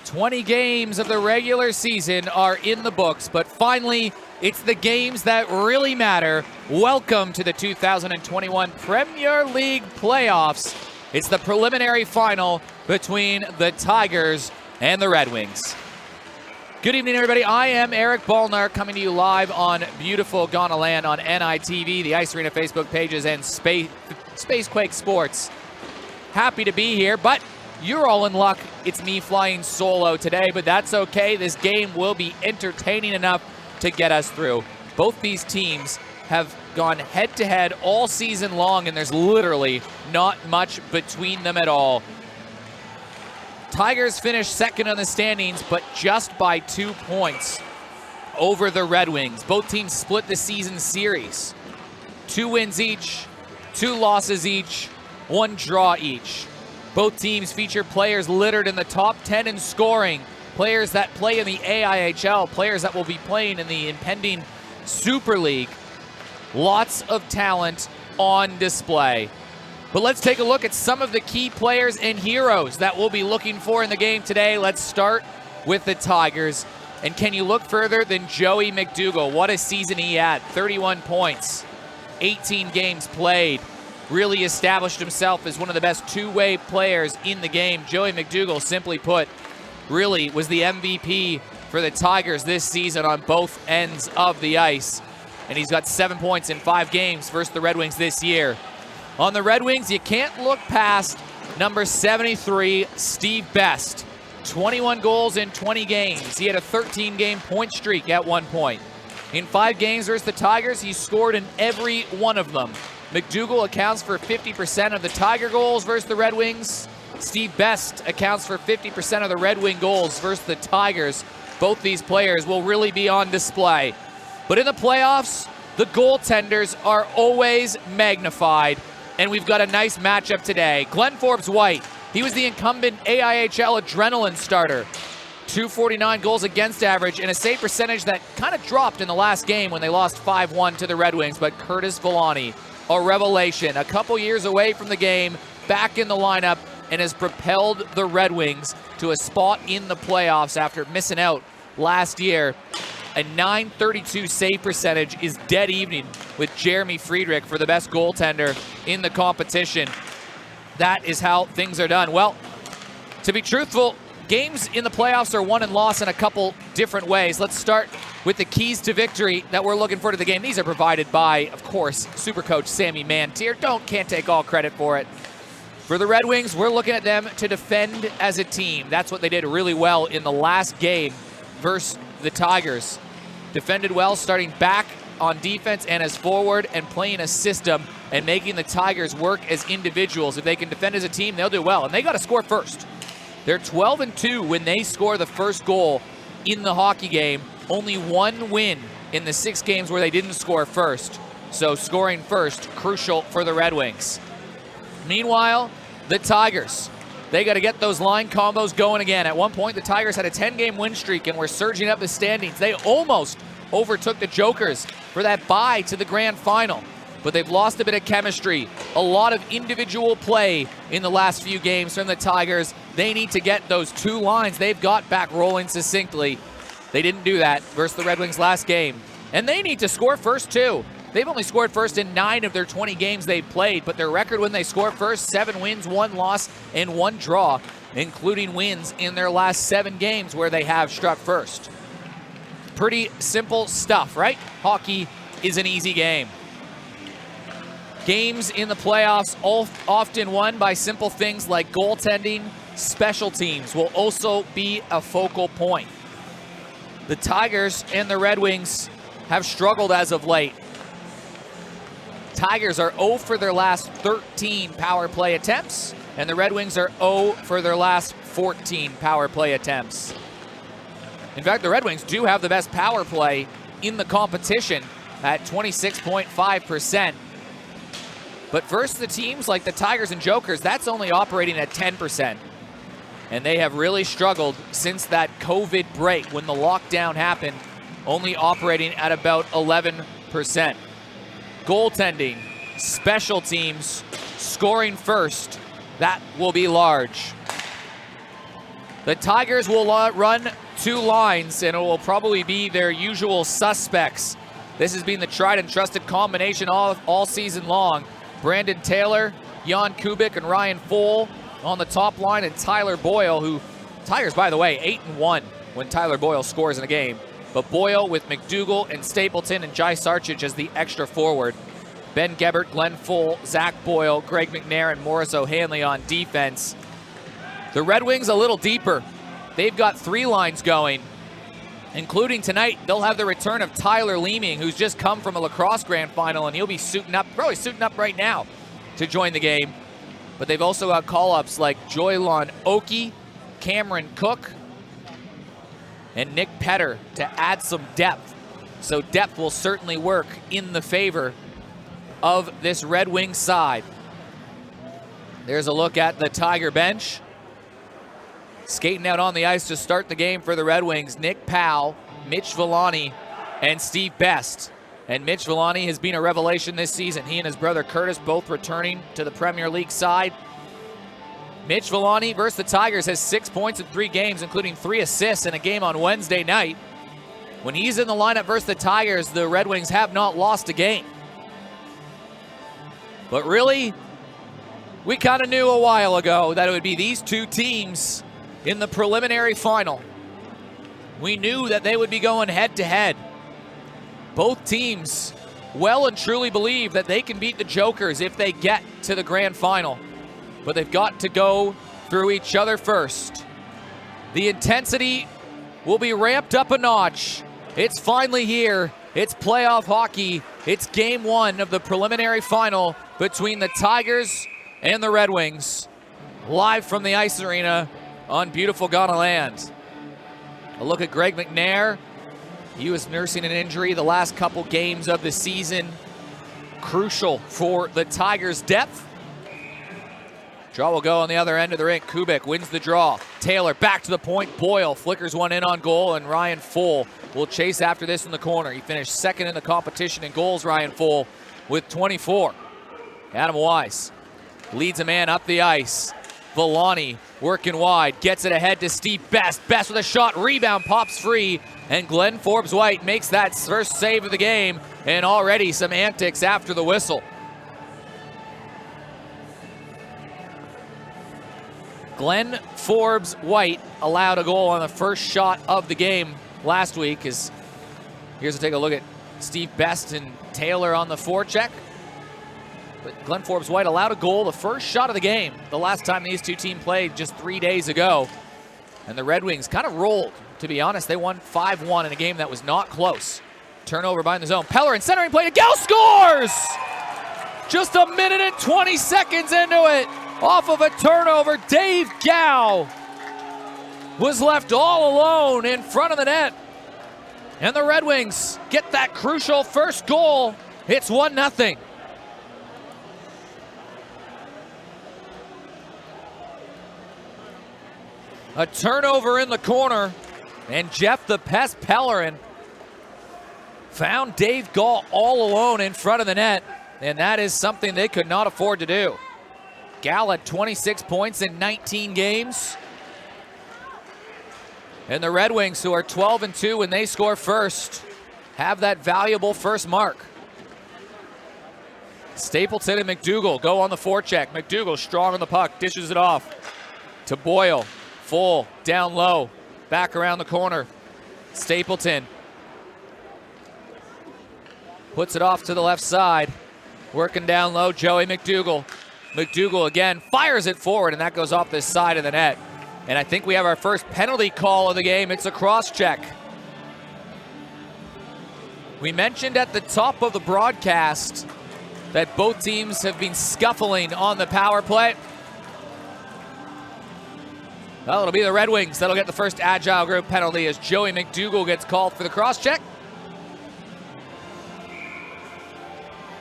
20 games of the regular season are in the books, but finally, it's the games that really matter. Welcome to the 2021 Premier League playoffs. It's the preliminary final between the Tigers and the Red Wings. Good evening, everybody. I am Eric Ballnar, coming to you live on beautiful Ghana land on NITV, the Ice Arena Facebook pages, and Spacequake Sports. Happy to be here, but you're all in luck. It's me flying solo today, but that's okay. This game will be entertaining enough to get us through. Both these teams have gone head-to-head all season long, and there's literally not much between them at all. Tigers finished second on the standings, but just by 2 points over the Red Wings. Both teams split the season series. 2 wins each, 2 losses each, 1 draw each. Both teams feature players littered in the top 10 in scoring, players that play in the AIHL, players that will be playing in the impending Super League. Lots of talent on display. But let's take a look at some of the key players and heroes that we'll be looking for in the game today. Let's start with the Tigers. And can you look further than Joey McDougall? What a season he had. 31 points, 18 games played. Really established himself as one of the best two-way players in the game. Joey McDougall, simply put, really was the MVP for the Tigers this season on both ends of the ice. And he's got 7 points in 5 games versus the Red Wings this year. On the Red Wings, you can't look past number 73, Steve Best. 21 goals in 20 games. He had a 13-game point streak at one point. In 5 games versus the Tigers, he scored in every one of them. McDougall accounts for 50% of the Tiger goals versus the Red Wings. Steve Best accounts for 50% of the Red Wing goals versus the Tigers. Both these players will really be on display. But in the playoffs, the goaltenders are always magnified, and we've got a nice matchup today. Glenn Forbes-White, he was the incumbent AIHL Adrenaline starter. 249 goals against average and a save percentage that kind of dropped in the last game when they lost 5-1 to the Red Wings. But Curtis Villani, a revelation, a couple years away from the game, back in the lineup, and has propelled the Red Wings to a spot in the playoffs after missing out last year. A .932 save percentage is dead even with Jeremy Friedrich for the best goaltender in the competition. That is how things are done. Well, to be truthful, games in the playoffs are won and lost in a couple different ways. Let's start with the keys to victory that we're looking for to the game. These are provided by, of course, Supercoach Sammy Mantier. Can't take all credit for it. For the Red Wings, we're looking at them to defend as a team. That's what they did really well in the last game versus the Tigers. Defended well, starting back on defense and as forward, and playing a system and making the Tigers work as individuals. If they can defend as a team, they'll do well. And they got to score first. They're 12-2 when they score the first goal in the hockey game. Only 1 win in the 6 games where they didn't score first. So scoring first, crucial for the Red Wings. Meanwhile, the Tigers, they got to get those line combos going again. At one point, the Tigers had a 10-game win streak and were surging up the standings. They almost overtook the Jokers for that bye to the grand final. But they've lost a bit of chemistry. A lot of individual play in the last few games from the Tigers. They need to get those 2 lines they've got back rolling succinctly. They didn't do that versus the Red Wings last game. And they need to score first, too. They've only scored first in 9 of their 20 games they've played, but their record when they score first, 7 wins, 1 loss, and 1 draw, including wins in their last 7 games where they have struck first. Pretty simple stuff, right? Hockey is an easy game. Games in the playoffs often won by simple things like goaltending. Special teams will also be a focal point. The Tigers and the Red Wings have struggled as of late. Tigers are 0 for their last 13 power play attempts, and the Red Wings are 0 for their last 14 power play attempts. In fact, the Red Wings do have the best power play in the competition at 26.5%. But versus the teams like the Tigers and Jokers, that's only operating at 10%. And they have really struggled since that COVID break when the lockdown happened, only operating at about 11%. Goaltending, special teams, scoring first, that will be large. The Tigers will run 2 lines, and it will probably be their usual suspects. This has been the tried and trusted combination all season long. Brandon Taylor, Jan Kubik, and Ryan Fohl on the top line, and Tyler Boyle, who, Tigers, by the way, 8-1 when Tyler Boyle scores in a game. But Boyle with McDougall and Stapleton and Jai Sarchich as the extra forward. Ben Gebert, Glenn Fohl, Zach Boyle, Greg McNair, and Morris O'Hanley on defense. The Red Wings a little deeper. They've got 3 lines going, including tonight. They'll have the return of Tyler Leeming, who's just come from a lacrosse grand final, and he'll be probably suiting up right now to join the game. But they've also got call-ups like Joylon Oki, Cameron Cook, and Nick Petter to add some depth. So depth will certainly work in the favor of this Red Wing side. There's a look at the Tiger bench. Skating out on the ice to start the game for the Red Wings, Nick Powell, Mitch Villani, and Steve Best. And Mitch Villani has been a revelation this season. He and his brother Curtis both returning to the Premier League side. Mitch Villani versus the Tigers has 6 points in 3 games, including 3 assists in a game on Wednesday night. When he's in the lineup versus the Tigers, the Red Wings have not lost a game. But really, we kind of knew a while ago that it would be these 2 teams in the preliminary final. We knew that they would be going head-to-head. Both teams well and truly believe that they can beat the Jokers if they get to the grand final. But they've got to go through each other first. The intensity will be ramped up a notch. It's finally here. It's playoff hockey. It's game 1 of the preliminary final between the Tigers and the Red Wings. Live from the ice arena on beautiful Ghana land. A look at Greg McNair. He was nursing an injury the last couple games of the season. Crucial for the Tigers' depth. Draw will go on the other end of the rink. Kubik wins the draw. Taylor back to the point. Boyle flickers one in on goal, and Ryan Fohl will chase after this in the corner. He finished second in the competition in goals, Ryan Fohl, with 24. Adam Wise leads a man up the ice. Villani working wide, gets it ahead to Steve Best. Best with a shot, rebound, pops free, and Glenn Forbes-White makes that first save of the game, and already some antics after the whistle. Glenn Forbes-White allowed a goal on the first shot of the game last week. Here's to take a look at Steve Best and Taylor on the forecheck. But Glenn Forbes-White allowed a goal, the first shot of the game, the last time these 2 teams played just 3 days ago. And the Red Wings kind of rolled, to be honest. They won 5-1 in a game that was not close. Turnover behind the zone. Pellerin centering play to Gell scores! Just a minute and 20 seconds into it. Off of a turnover, Dave Gow was left all alone in front of the net. And the Red Wings get that crucial first goal. It's 1-0. A turnover in the corner, and Jeff the Pest Pellerin found Dave Gall all alone in front of the net, and that is something they could not afford to do. Gall had 26 points in 19 games. And the Red Wings, who are 12-2 when they score first, have that valuable first mark. Stapleton and McDougall go on the forecheck. McDougall strong on the puck, dishes it off to Boyle. Full, down low, back around the corner. Stapleton puts it off to the left side. Working down low, Joey McDougall. McDougall again fires it forward, and that goes off this side of the net. And I think we have our first penalty call of the game. It's a cross-check. We mentioned at the top of the broadcast that both teams have been scuffling on the power play. Well, it'll be the Red Wings that'll get the first Agile Group penalty as Joey McDougall gets called for the cross-check.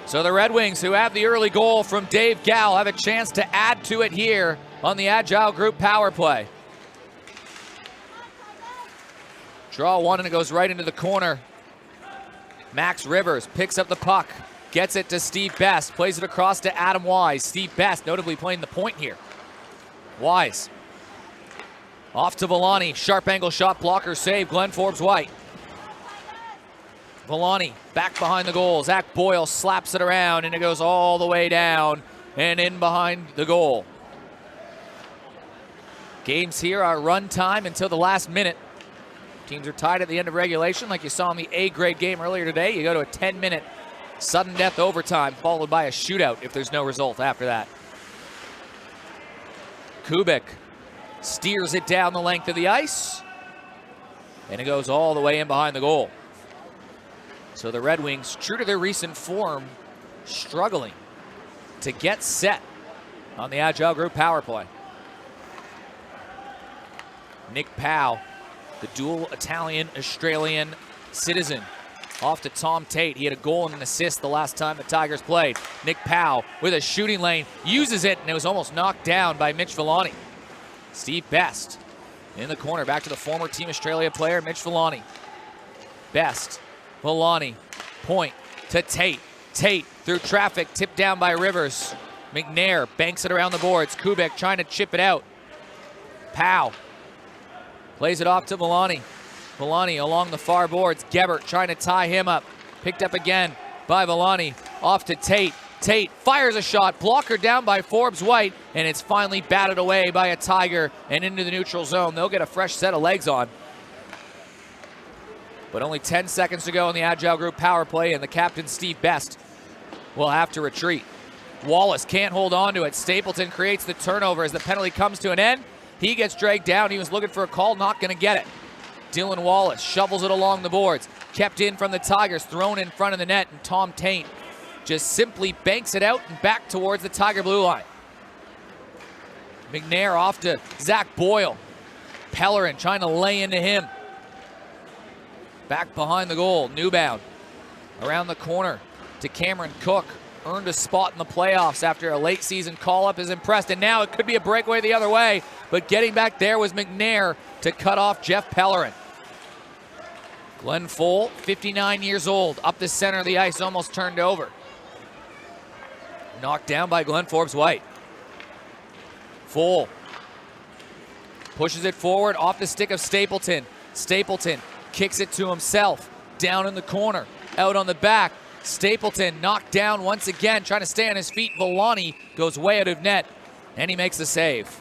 So the Red Wings, who have the early goal from Dave Gow, have a chance to add to it here on the Agile Group power play. Draw one, and it goes right into the corner. Max Rivers picks up the puck, gets it to Steve Best, plays it across to Adam Wise. Steve Best notably playing the point here. Wise Off to Villani. Sharp angle shot, blocker save. Glenn Forbes-White. Villani back behind the goal. Zach Boyle slaps it around, and it goes all the way down and in behind the goal. Games here are run time until the last minute. Teams are tied at the end of regulation, like you saw in the A-grade game earlier today. You go to a 10-minute sudden death overtime, followed by a shootout if there's no result after that. Kubik steers it down the length of the ice, and it goes all the way in behind the goal. So the Red Wings, true to their recent form, struggling to get set on the Agile Group power play. Nick Powell, the dual Italian-Australian citizen, off to Tom Tate. He had a goal and an assist the last time the Tigers played. Nick Powell with a shooting lane, uses it, and it was almost knocked down by Mitch Villani. Steve Best in the corner, back to the former Team Australia player, Mitch Villani. Best, Villani, point to Tate. Tate through traffic, tipped down by Rivers. McNair banks it around the boards. Kubik trying to chip it out. Powell plays it off to Villani. Villani along the far boards. Gebert trying to tie him up. Picked up again by Villani. Off to Tate. Tate fires a shot. Blocker down by Forbes-White. And it's finally batted away by a Tiger and into the neutral zone. They'll get a fresh set of legs on. But only 10 seconds to go in the Agile Group power play, and the captain, Steve Best, will have to retreat. Wallace can't hold on to it. Stapleton creates the turnover as the penalty comes to an end. He gets dragged down. He was looking for a call, not going to get it. Dylan Wallace shovels it along the boards. Kept in from the Tigers, thrown in front of the net, and Tom Tate just simply banks it out and back towards the Tiger blue line. McNair off to Zach Boyle. Pellerin trying to lay into him. Back behind the goal, Newbound around the corner to Cameron Cook. Earned a spot in the playoffs after a late season call-up, is impressed, and now it could be a breakaway the other way, but getting back there was McNair to cut off Jeff Pellerin. Glenn Foll, 59 years old, up the center of the ice, almost turned over. Knocked down by Glenn Forbes-White. Foll pushes it forward off the stick of Stapleton. Stapleton kicks it to himself, down in the corner, out on the back. Stapleton knocked down once again, trying to stay on his feet. Villani goes way out of net, and he makes the save.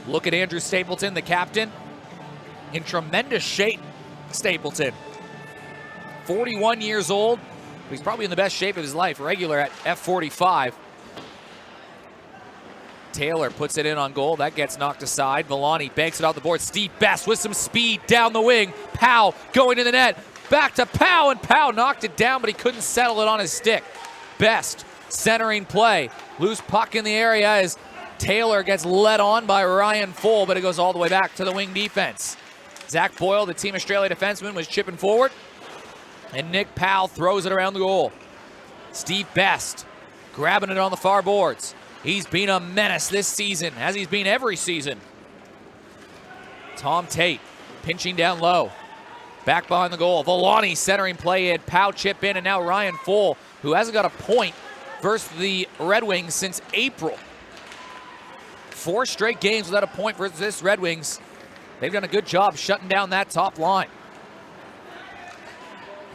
Look at Andrew Stapleton, the captain, in tremendous shape. Stapleton, 41 years old. He's probably in the best shape of his life, regular at F45. Taylor puts it in on goal. That gets knocked aside. Villani banks it off the board. Steve Best with some speed down the wing. Powell going to the net. Back to Powell, and Powell knocked it down, but he couldn't settle it on his stick. Best centering play. Loose puck in the area as Taylor gets led on by Ryan Foll, but it goes all the way back to the wing defense. Zach Boyle, the Team Australia defenseman, was chipping forward, and Nick Powell throws it around the goal. Steve Best grabbing it on the far boards. He's been a menace this season, as he's been every season. Tom Tate pinching down low. Back behind the goal. Villani centering play in. Powell chip in, and now Ryan Foll, who hasn't got a point versus the Red Wings since April. 4 straight games without a point versus this Red Wings. They've done a good job shutting down that top line.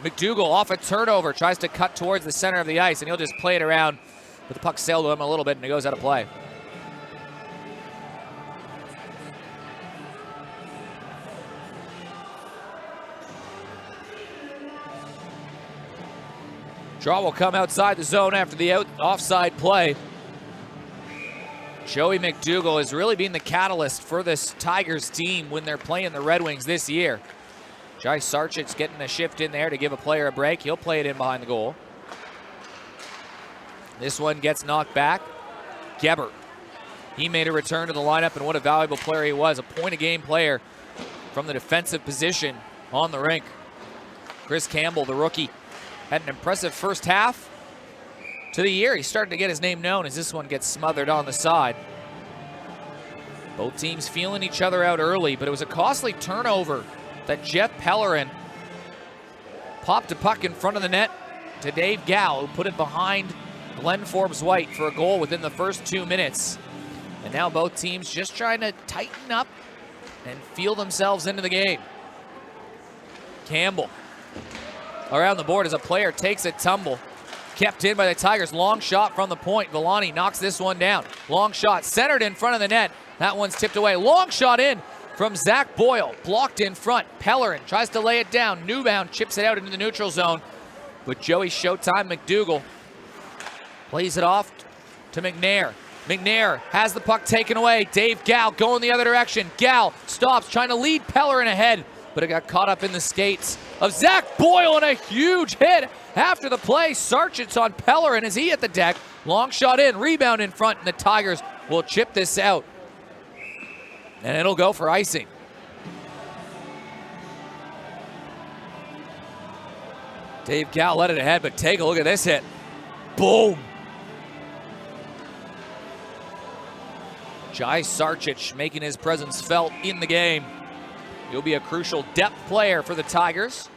McDougall off a turnover, tries to cut towards the center of the ice, and he'll just play it around. But the puck sailed to him a little bit, and it goes out of play. Draw will come outside the zone after the offside play. Joey McDougall has really been the catalyst for this Tigers team when they're playing the Red Wings this year. Jai Sarchik's getting a shift in there to give a player a break. He'll play it in behind the goal. This one gets knocked back. Gebert. He made a return to the lineup, and what a valuable player he was. A point-a-game player from the defensive position on the rink. Chris Campbell, the rookie, had an impressive first half to the year. He's starting to get his name known as this one gets smothered on the side. Both teams feeling each other out early, but it was a costly turnover that Jeff Pellerin popped a puck in front of the net to Dave Gow, who put it behind Glenn Forbes-White for a goal within the first 2 minutes. And now both teams just trying to tighten up and feel themselves into the game. Campbell around the board as a player takes a tumble. Kept in by the Tigers. Long shot from the point. Villani knocks this one down. Long shot centered in front of the net. That one's tipped away. Long shot in from Zach Boyle. Blocked in front. Pellerin tries to lay it down. Newbound chips it out into the neutral zone. But Joey Showtime McDougall plays it off to McNair. McNair has the puck taken away. Dave Gow going the other direction. Gow stops, trying to lead Pellerin ahead, but it got caught up in the skates of Zach Boyle, and a huge hit after the play. Sarchit's on Pellerin as he hit the deck. Long shot in, rebound in front, and the Tigers will chip this out. And it'll go for icing. Dave Gow let it ahead, but take a look at this hit. Boom. Jai Sarchich making his presence felt in the game. He'll be a crucial depth player for the Tigers.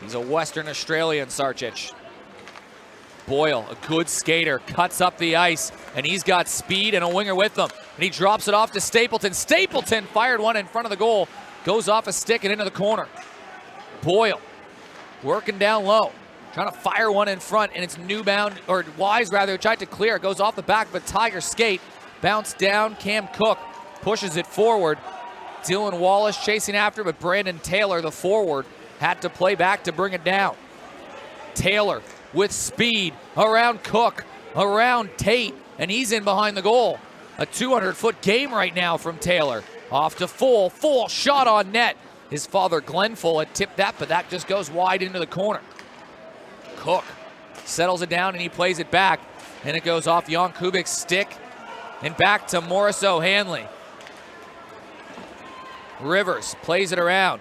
He's a Western Australian, Sarchich. Boyle, a good skater, cuts up the ice, and he's got speed and a winger with him. And he drops it off to Stapleton. Stapleton fired one in front of the goal. Goes off a stick and into the corner. Boyle working down low, trying to fire one in front, and it's Newbound, or Wise rather, tried to clear. It goes off the back of a Tiger skate. Bounce down, Cam Cook pushes it forward. Dylan Wallace chasing after, but Brandon Taylor, the forward, had to play back to bring it down. Taylor with speed around Cook, around Tate, and he's in behind the goal. A 200-foot game right now from Taylor. Off to Full shot on net. His father, Glenn Full, had tipped that, but that just goes wide into the corner. Cook settles it down, and he plays it back, and it goes off Jan Kubik's stick. And back to Morris O'Hanley. Rivers plays it around.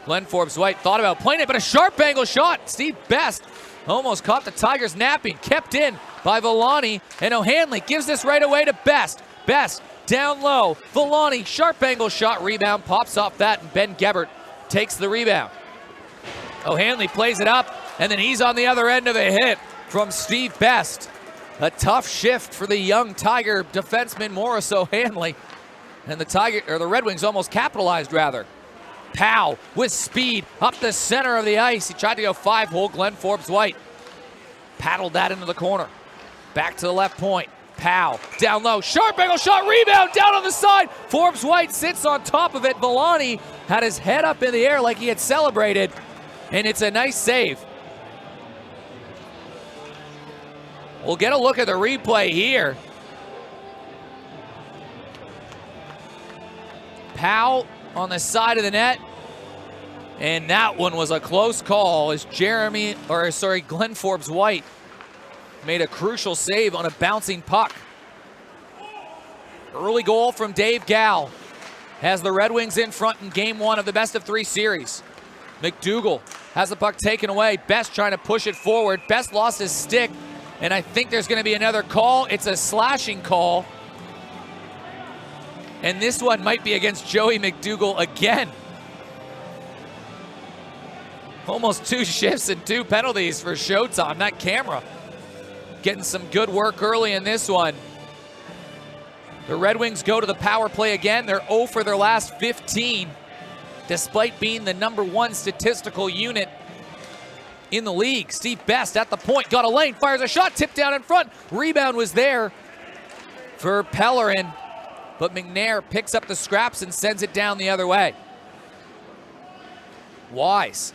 Glenn Forbes-White thought about playing it, but a sharp angle shot. Steve Best almost caught the Tigers napping. Kept in by Villani, and O'Hanley gives this right away to Best. Best down low. Villani, sharp angle shot. Rebound pops off that, and Ben Gebert takes the rebound. O'Hanley plays it up, and then he's on the other end of a hit from Steve Best. A tough shift for the young Tiger defenseman Morris O'Hanley. And the Red Wings almost capitalized, rather. Powell with speed up the center of the ice. He tried to go 5-hole. Glenn Forbes-White paddled that into the corner. Back to the left point. Powell down low. Sharp angle shot. Rebound down on the side. Forbes-White sits on top of it. Villani had his head up in the air like he had celebrated. And it's a nice save. We'll get a look at the replay here. Powell on the side of the net. And that one was a close call as Glenn Forbes-White made a crucial save on a bouncing puck. Early goal from Dave Gow has the Red Wings in front in game one of the best-of-3 series. McDougall has the puck taken away. Best trying to push it forward. Best lost his stick. And I think there's going to be another call. It's a slashing call. And this one might be against Joey McDougall again. Almost 2 shifts and 2 penalties for Showtime. That camera getting some good work early in this one. The Red Wings go to the power play again. They're 0 for their last 15, despite being the #1 statistical unit in the league. Steve Best at the point, got a lane, fires a shot, tipped down in front. Rebound was there for Pellerin, but McNair picks up the scraps and sends it down the other way. Wise.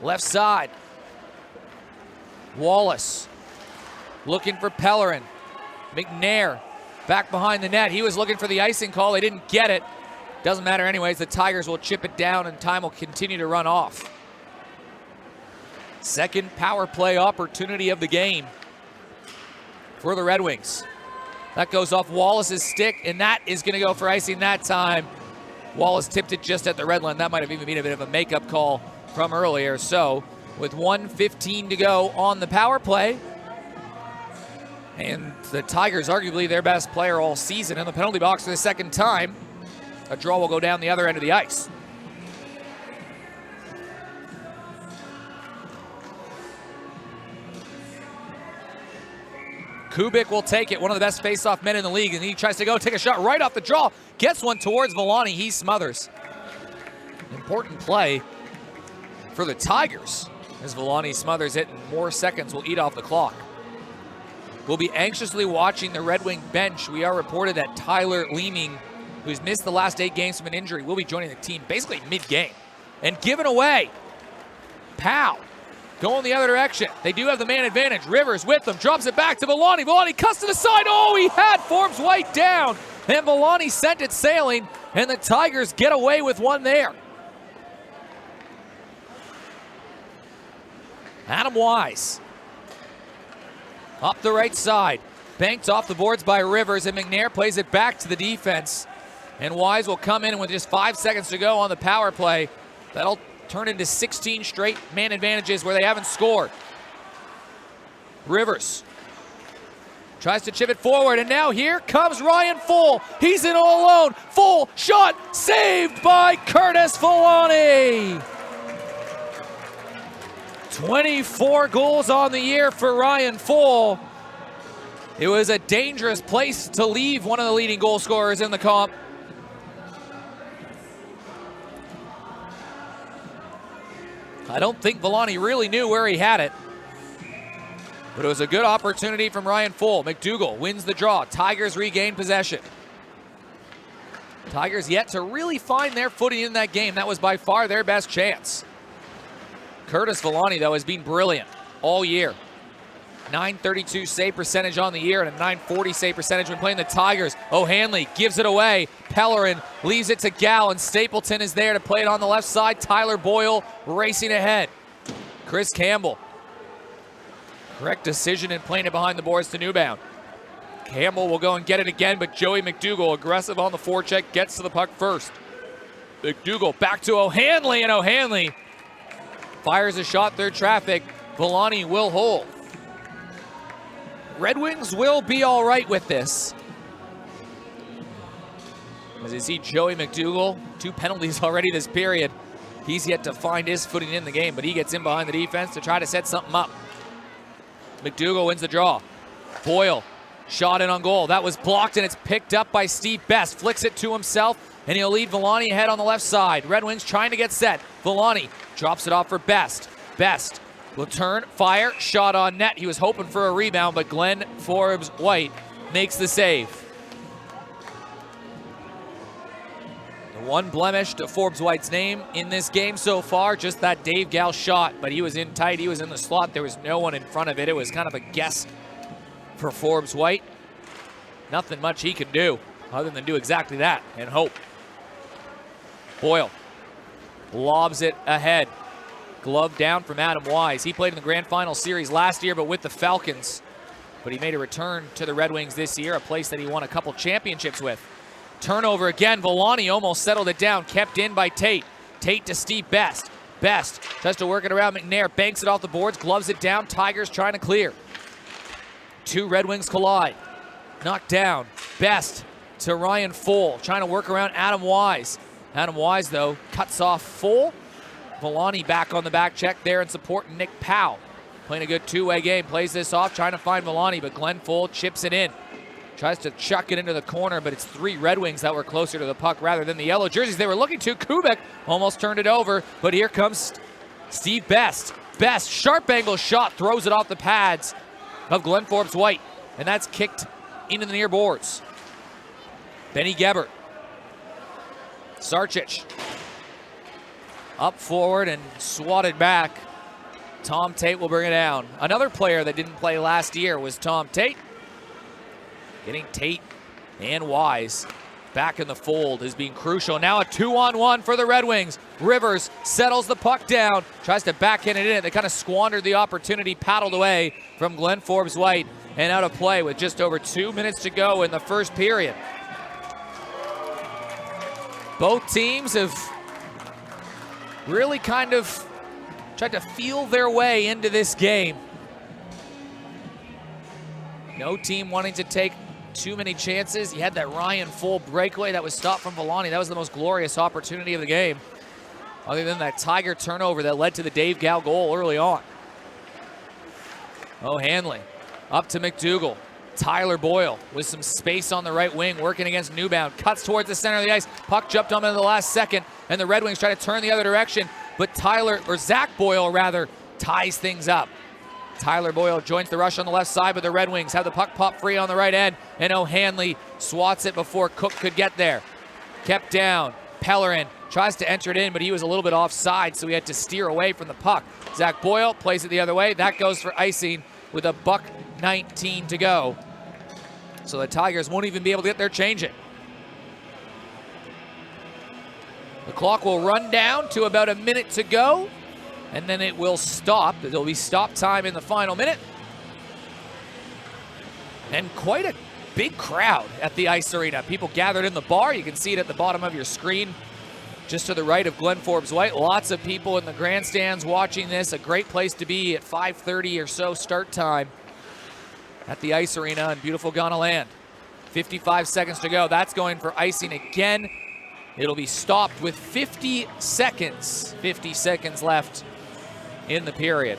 Left side. Wallace looking for Pellerin. McNair back behind the net. He was looking for the icing call. They didn't get it. Doesn't matter anyways. The Tigers will chip it down and time will continue to run off. Second power play opportunity of the game for the Red Wings. That goes off Wallace's stick, and that is going to go for icing that time. Wallace tipped it just at the red line. That might have even been a bit of a makeup call from earlier. So with 1:15 to go on the power play, and the Tigers arguably their best player all season in the penalty box for the second time, a draw will go down the other end of the ice. Kubik will take it, one of the best face-off men in the league, and he tries to go take a shot right off the draw. Gets one towards Villani, he smothers. Important play for the Tigers as Villani smothers it, and more seconds will eat off the clock. We'll be anxiously watching the Red Wing bench. We are reported that Tyler Leeming, who's missed the last 8 games from an injury, will be joining the team basically mid-game. And given away, Powell going the other direction. They do have the man advantage. Rivers with them, drops it back to Villani. Villani cuts to the side. Oh, he had Forbes White down. And Villani sent it sailing, and the Tigers get away with one there. Adam Wise up the right side. Banked off the boards by Rivers, and McNair plays it back to the defense. And Wise will come in with just 5 seconds to go on the power play. That'll turn into 16 straight man advantages where they haven't scored. Rivers tries to chip it forward, and now here comes Ryan Full. He's in all alone. Full shot saved by Curtis Villani. 24 goals on the year for Ryan Full. It was a dangerous place to leave one of the leading goal scorers in the comp. I don't think Villani really knew where he had it, but it was a good opportunity from Ryan Full. McDougall wins the draw. Tigers regain possession. Tigers yet to really find their footing in that game. That was by far their best chance. Curtis Villani, though, has been brilliant all year. .932 save percentage on the year and a .940 save percentage when playing the Tigers. O'Hanley gives it away. Pellerin leaves it to Gal, and Stapleton is there to play it on the left side. Tyler Boyle racing ahead. Chris Campbell. Correct decision in playing it behind the boards to Newbound. Campbell will go and get it again, but Joey McDougall, aggressive on the forecheck, gets to the puck first. McDougall back to O'Hanley, and O'Hanley fires a shot through traffic. Villani will hold. Red Wings will be all right with this. As you see Joey McDougall, 2 penalties already this period. He's yet to find his footing in the game, but he gets in behind the defense to try to set something up. McDougall wins the draw. Boyle, shot in on goal. That was blocked, and it's picked up by Steve Best. Flicks it to himself, and he'll lead Villani ahead on the left side. Red Wings trying to get set. Villani drops it off for Best. Best will turn, fire, shot on net. He was hoping for a rebound, but Glenn Forbes White makes the save. The one blemish to Forbes White's name in this game so far, just that Dave Gal shot, but he was in tight, he was in the slot. There was no one in front of it. It was kind of a guess for Forbes White. Nothing much he can do other than do exactly that and hope. Boyle lobs it ahead. Glove down from Adam Wise. He played in the Grand Final Series last year, but with the Falcons. But he made a return to the Red Wings this year, a place that he won a couple championships with. Turnover again. Villani almost settled it down. Kept in by Tate. Tate to Steve Best. Best tries to work it around McNair. Banks it off the boards. Gloves it down. Tigers trying to clear. 2 Red Wings collide. Knocked down. Best to Ryan Full. Trying to work around Adam Wise. Adam Wise, though, cuts off Full. Villani back on the back check there and supporting Nick Powell. Playing a good 2-way game. Plays this off, trying to find Villani, but Glenn Full chips it in. Tries to chuck it into the corner, but it's 3 Red Wings that were closer to the puck rather than the yellow jerseys they were looking to. Kubik almost turned it over, but here comes Steve Best. Best, sharp angle shot, throws it off the pads of Glenn Forbes White, and that's kicked into the near boards. Benny Gebert. Sarcic. Up forward and swatted back. Tom Tate will bring it down. Another player that didn't play last year was Tom Tate. Getting Tate and Wise back in the fold has been crucial. Now a 2-on-1 for the Red Wings. Rivers settles the puck down, tries to backhand it in. They kind of squandered the opportunity, paddled away from Glenn Forbes White, and out of play with just over 2 minutes to go in the first period. Both teams have really kind of tried to feel their way into this game. No team wanting to take too many chances. You had that Ryan Full breakaway that was stopped from Villani. That was the most glorious opportunity of the game, other than that Tiger turnover that led to the Dave Gal goal early on. O'Hanley up to McDougall. Tyler Boyle with some space on the right wing, working against Newbound. Cuts towards the center of the ice. Puck jumped on him in the last second, and the Red Wings try to turn the other direction. But Zach Boyle ties things up. Tyler Boyle joins the rush on the left side, but the Red Wings have the puck pop free on the right end, and O'Hanley swats it before Cook could get there. Kept down. Pellerin tries to enter it in, but he was a little bit offside, so he had to steer away from the puck. Zach Boyle plays it the other way. That goes for icing with a $1:19 to go. So the Tigers won't even be able to get their change in. The clock will run down to about a minute to go, and then it will stop. There'll be stop time in the final minute. And quite a big crowd at the Ice Arena. People gathered in the bar. You can see it at the bottom of your screen, just to the right of Glenn Forbes White. Lots of people in the grandstands watching this. A great place to be at 5:30 or so start time at the Ice Arena in beautiful Ghana land. 55 seconds to go. That's going for icing again. It'll be stopped with 50 seconds. 50 seconds left in the period.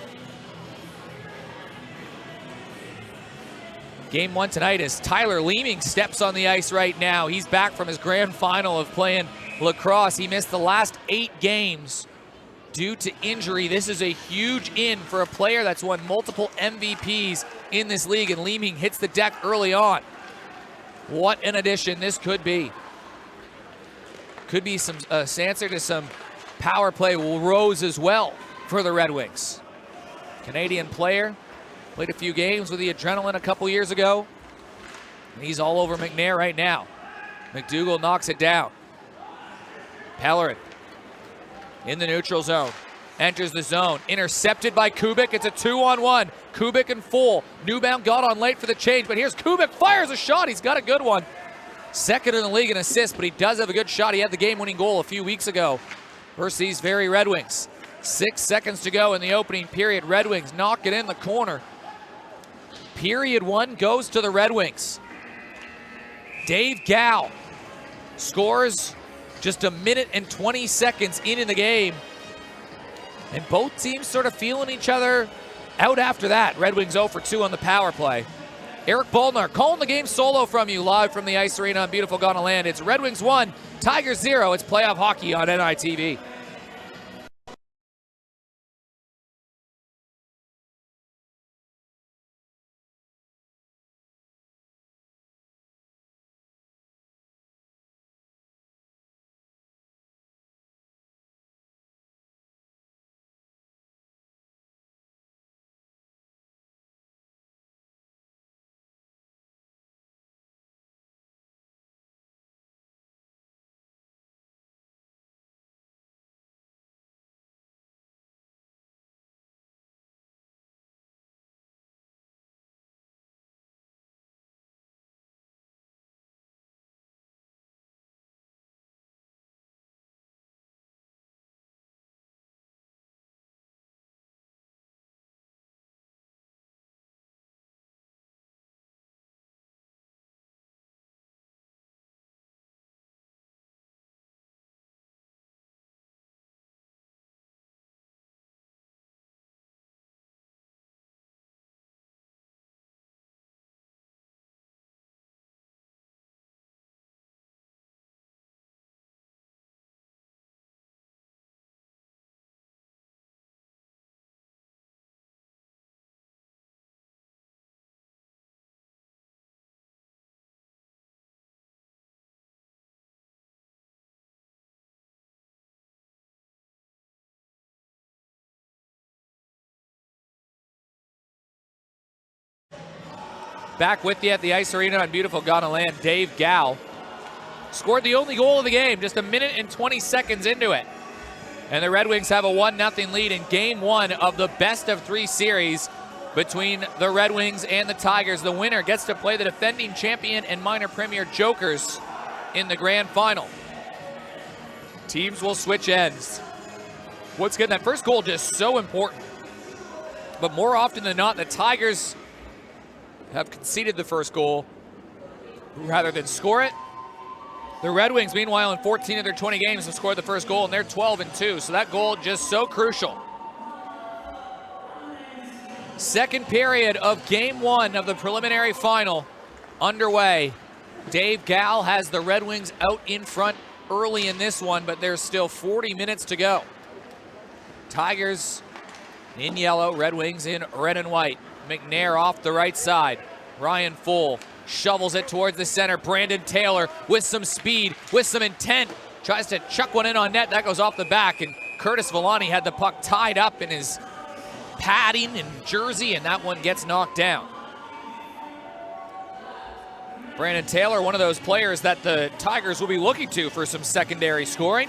Game one tonight as Tyler Leeming steps on the ice right now. He's back from his grand final of playing lacrosse. He missed the last 8 games due to injury. This is a huge in for a player that's won multiple MVPs in this league, and Leeming hits the deck early on. What an addition this could be. Could be some answer to some power play woes as well for the Red Wings. Canadian player, played a few games with the Adrenaline a couple years ago. And he's all over McNair right now. McDougall knocks it down. Pellerin in the neutral zone. Enters the zone. Intercepted by Kubik. It's a 2-on-1. Kubik in full. Newbound got on late for the change, but here's Kubik. Fires a shot. He's got a good one. Second in the league in assists, but he does have a good shot. He had the game-winning goal a few weeks ago versus these very Red Wings. 6 seconds to go in the opening period. Red Wings knock it in the corner. Period one goes to the Red Wings. Dave Gow scores just a minute and 20 seconds in the game. And both teams sort of feeling each other out after that. Red Wings 0 for 2 on the power play. Eric Baldnar calling the game solo from you live from the Ice Arena on beautiful Ghana land. It's Red Wings 1, Tigers 0. It's playoff hockey on NITV. Back with you at the Ice Arena on beautiful Ghana land. Dave Gow scored the only goal of the game, just a minute and 20 seconds into it. And the Red Wings have a 1-0 lead in game one of the best of 3 series between the Red Wings and the Tigers. The winner gets to play the defending champion and minor premier Jokers in the grand final. Teams will switch ends. What's good, that first goal just so important. But more often than not, the Tigers have conceded the first goal rather than score it. The Red Wings, meanwhile, in 14 of their 20 games have scored the first goal, and they're 12-2. So that goal just so crucial. Second period of game one of the preliminary final underway. Dave Gal has the Red Wings out in front early in this one, but there's still 40 minutes to go. Tigers in yellow, Red Wings in red and white. McNair off the right side. Ryan Full shovels it towards the center. Brandon Taylor with some speed, with some intent. Tries to chuck one in on net. That goes off the back, and Curtis Villani had the puck tied up in his padding and jersey, and that one gets knocked down. Brandon Taylor, one of those players that the Tigers will be looking to for some secondary scoring.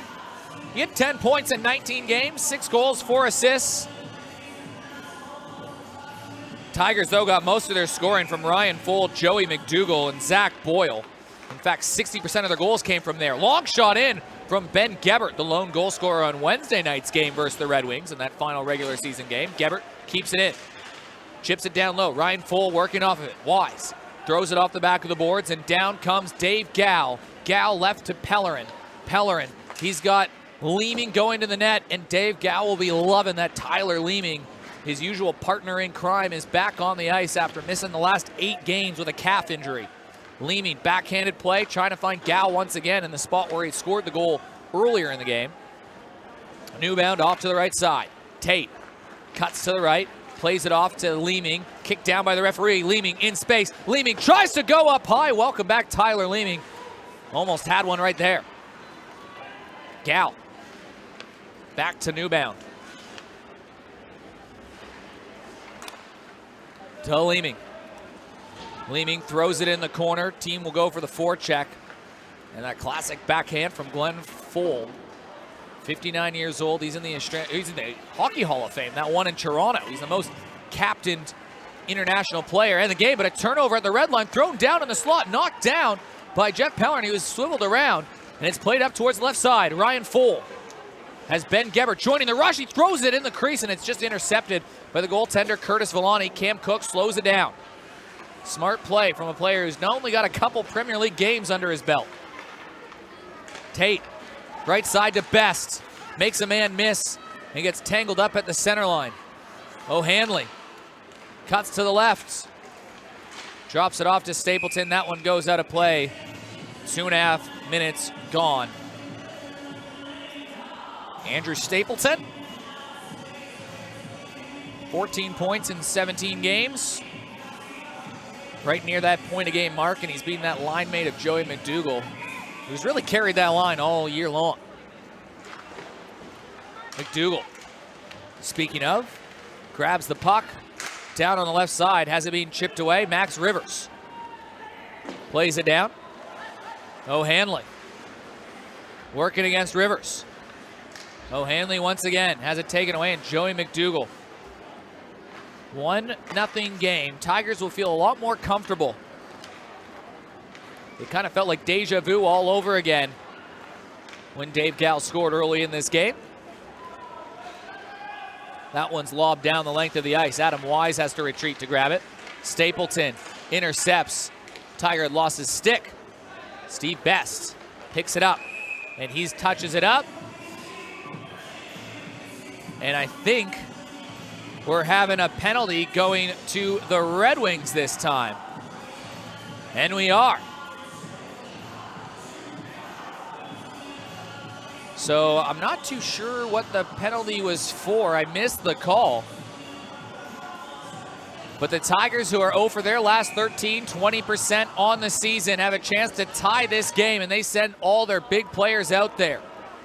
He had 10 points in 19 games, 6 goals, 4 assists. Tigers, though, got most of their scoring from Ryan Full, Joey McDougall, and Zach Boyle. In fact, 60% of their goals came from there. Long shot in from Ben Gebert, the lone goal scorer on Wednesday night's game versus the Red Wings in that final regular season game. Gebert keeps it in. Chips it down low. Ryan Full working off of it. Wise throws it off the back of the boards, and down comes Dave Gal. Gal left to Pellerin. Pellerin, he's got Leeming going to the net, and Dave Gal will be loving that. Tyler Leeming, his usual partner in crime, is back on the ice after missing the last 8 games with a calf injury. Leeming, backhanded play, trying to find Gal once again in the spot where he scored the goal earlier in the game. Newbound off to the right side. Tate cuts to the right, plays it off to Leeming, kicked down by the referee. Leeming in space. Leeming tries to go up high. Welcome back, Tyler Leeming. Almost had one right there. Gal back to Newbound. To Leeming. Leeming throws it in the corner. Team will go for the forecheck. And that classic backhand from Glenn Full. 59 years old. He's in the Hockey Hall of Fame. That one in Toronto. He's the most captained international player in the game. But a turnover at the red line. Thrown down in the slot. Knocked down by Jeff Pellerin. He was swiveled around. And it's played up towards the left side. Ryan Full has Ben Gebert joining the rush. He throws it in the crease, and it's just intercepted by the goaltender, Curtis Villani. Cam Cook slows it down. Smart play from a player who's not only got a couple Premier League games under his belt. Tate, right side to Best. Makes a man miss and gets tangled up at the center line. O'Hanley cuts to the left. Drops it off to Stapleton. That one goes out of play. 2.5 minutes gone. Andrew Stapleton, 14 points in 17 games. Right near that point-a-game mark, and he's beaten that line mate of Joey McDougall, who's really carried that line all year long. McDougall, speaking of, grabs the puck down on the left side, has it being chipped away. Max Rivers plays it down. O'Hanley working against Rivers. O'Hanley once again has it taken away, and Joey McDougall. 1-0 game. Tigers will feel a lot more comfortable. It kind of felt like deja vu all over again when Dave Gal scored early in this game. That one's lobbed down the length of the ice. Adam Wise has to retreat to grab it. Stapleton intercepts. Tiger had lost his stick. Steve Best picks it up, and he touches it up. And I think we're having a penalty going to the Red Wings this time. And we are. So I'm not too sure what the penalty was for. I missed the call. But the Tigers, who are 0 for their last 13, 20% on the season, have a chance to tie this game, and they send all their big players out there.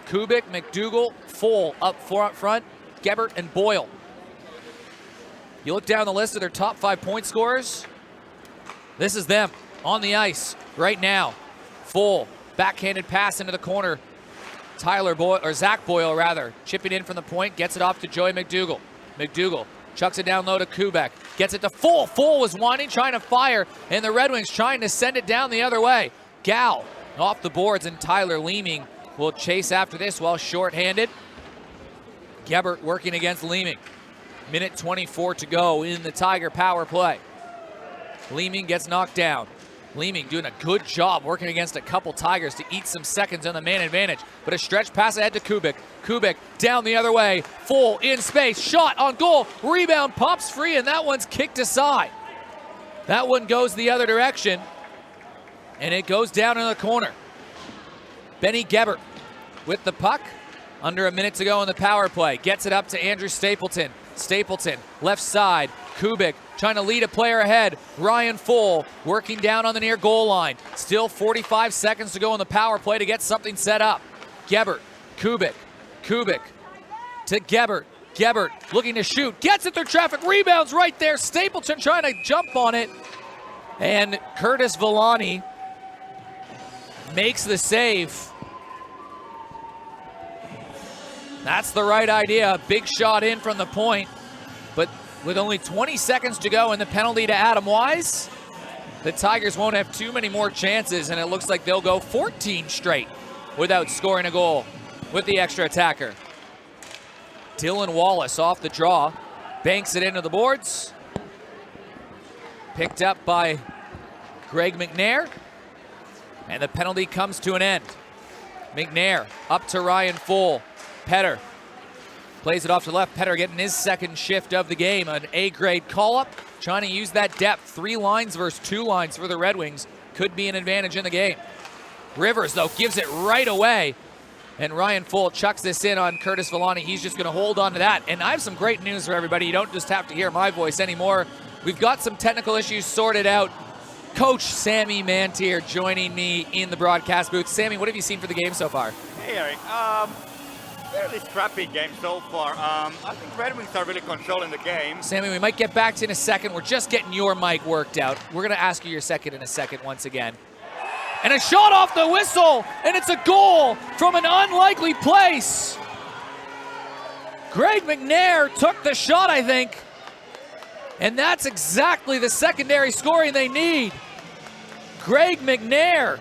Kubik, McDougall, Full up front, Gebert and Boyle. You look down the list of their top 5 point scorers. This is them on the ice right now. Full backhanded pass into the corner. Zach Boyle rather, chipping in from the point, gets it off to Joey McDougall. McDougall chucks it down low to Kubek, gets it to Full. Full was winding, trying to fire, and the Red Wings trying to send it down the other way. Gal off the boards, and Tyler Leeming will chase after this while shorthanded. Gebert working against Leeming. Minute 24 to go in the Tiger power play. Leeming gets knocked down. Leeming doing a good job working against a couple Tigers to eat some seconds on the man advantage. But a stretch pass ahead to Kubik. Kubik down the other way. Full in space. Shot on goal. Rebound pops free, and that one's kicked aside. That one goes the other direction, and it goes down in the corner. Benny Gebert with the puck. Under a minute to go in the power play. Gets it up to Andrew Stapleton. Stapleton, left side. Kubik trying to lead a player ahead. Ryan Full working down on the near goal line. Still 45 seconds to go in the power play to get something set up. Gebert, Kubik to Gebert. Gebert looking to shoot. Gets it through traffic. Rebounds right there. Stapleton trying to jump on it. And Curtis Villani makes the save. That's the right idea. Big shot in from the point. But with only 20 seconds to go and the penalty to Adam Wise, the Tigers won't have too many more chances, and it looks like they'll go 14 straight without scoring a goal with the extra attacker. Dylan Wallace off the draw, banks it into the boards. Picked up by Greg McNair, and the penalty comes to an end. McNair up to Ryan Full. Petter plays it off to left. Petter getting his second shift of the game. An A-grade call-up, trying to use that depth. 3 lines versus 2 lines for the Red Wings could be an advantage in the game. Rivers, though, gives it right away. And Ryan Full chucks this in on Curtis Villani. He's just going to hold on to that. And I have some great news for everybody. You don't just have to hear my voice anymore. We've got some technical issues sorted out. Coach Sammy Mantier joining me in the broadcast booth. Sammy, what have you seen for the game so far? Hey, Eric. Fairly scrappy game so far. I think Red Wings are really controlling the game. Sammy, we might get back to you in a second. We're just getting your mic worked out. We're going to ask you your second in a second once again. And a shot off the whistle, and it's a goal from an unlikely place. Greg McNair took the shot, I think. And that's exactly the secondary scoring they need. Greg McNair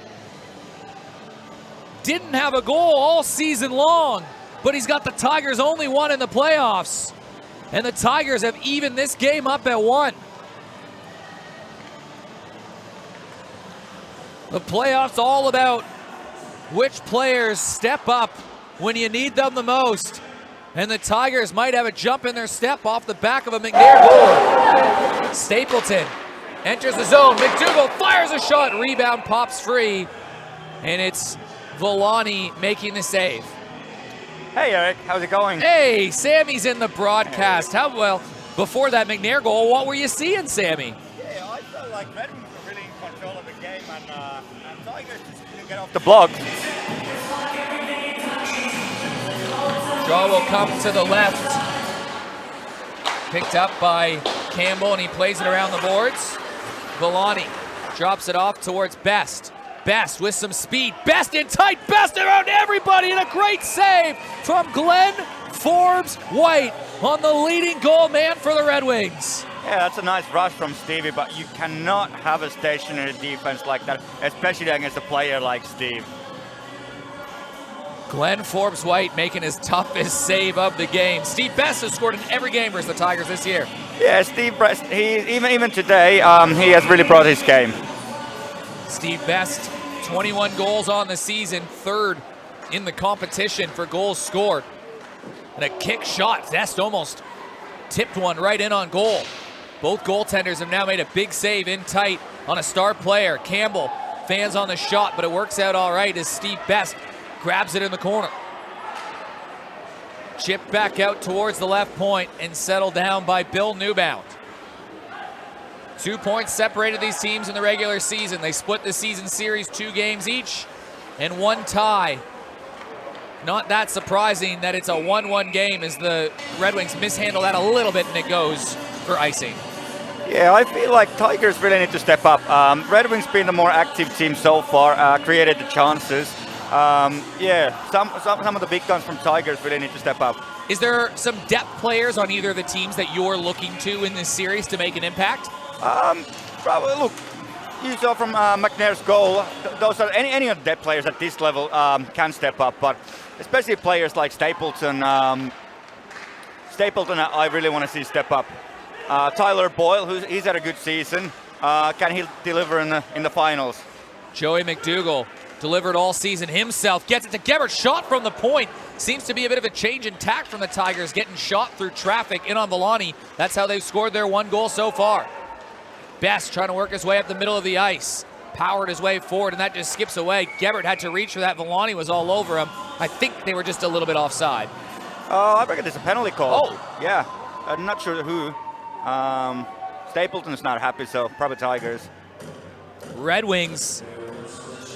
didn't have a goal all season long, but he's got the Tigers' only one in the playoffs. And the Tigers have evened this game up at 1. The playoffs all about which players step up when you need them the most. And the Tigers might have a jump in their step off the back of a McNair goal. Stapleton enters the zone. McDougall fires a shot. Rebound pops free. And it's Villani making the save. Hey, Eric. How's it going? Hey, Sammy's in the broadcast. How well, before that McNair goal, what were you seeing, Sammy? Yeah, I felt like Red Wings were really in control of the game, and Tigers just couldn't get off the block. Draw will come to the left. Picked up by Campbell, and he plays it around the boards. Villani drops it off towards Best. Best with some speed. Best in tight. Best around everybody, and a great save from Glenn Forbes-White on the leading goal man for the Red Wings. Yeah, that's a nice rush from Stevie, but you cannot have a stationary defense like that, especially against a player like Steve. Glenn Forbes-White making his toughest save of the game. Steve Best has scored in every game versus the Tigers this year. Yeah, Steve Best, even today, he has really brought his game. Steve Best, 21 goals on the season, 3rd in the competition for goals scored. And a kick shot. Best almost tipped one right in on goal. Both goaltenders have now made a big save in tight on a star player. Campbell fans on the shot, but it works out all right as Steve Best grabs it in the corner. Chipped back out towards the left point and settled down by Bill Newbound. 2 points separated these teams in the regular season. They split the season series 2 games each and 1 tie. Not that surprising that it's a 1-1 game as the Red Wings mishandle that a little bit and it goes for icing. Yeah, I feel like Tigers really need to step up. Red Wings being the more active team so far, created the chances. Some of the big guns from Tigers really need to step up. Is there some depth players on either of the teams that you're looking to in this series to make an impact? Probably, look, you saw from McNair's goal, those are any of the depth players at this level can step up, but especially players like Stapleton. I really want to see step up. Tyler Boyle, he's had a good season. can he deliver in the finals? Joey McDougall delivered all season himself. Gets it to Gebert. Shot from the point. Seems to be a bit of a change in tack from the Tigers. Getting shot through traffic in on Villani. That's how they've scored their 1 goal so far. Best trying to work his way up the middle of the ice. Powered his way forward, and that just skips away. Gebert had to reach for that. Villani was all over him. I think they were just a little bit offside. Oh, I reckon there's a penalty call. Oh. Yeah. I'm not sure who. Stapleton's not happy, so probably Tigers. Redwings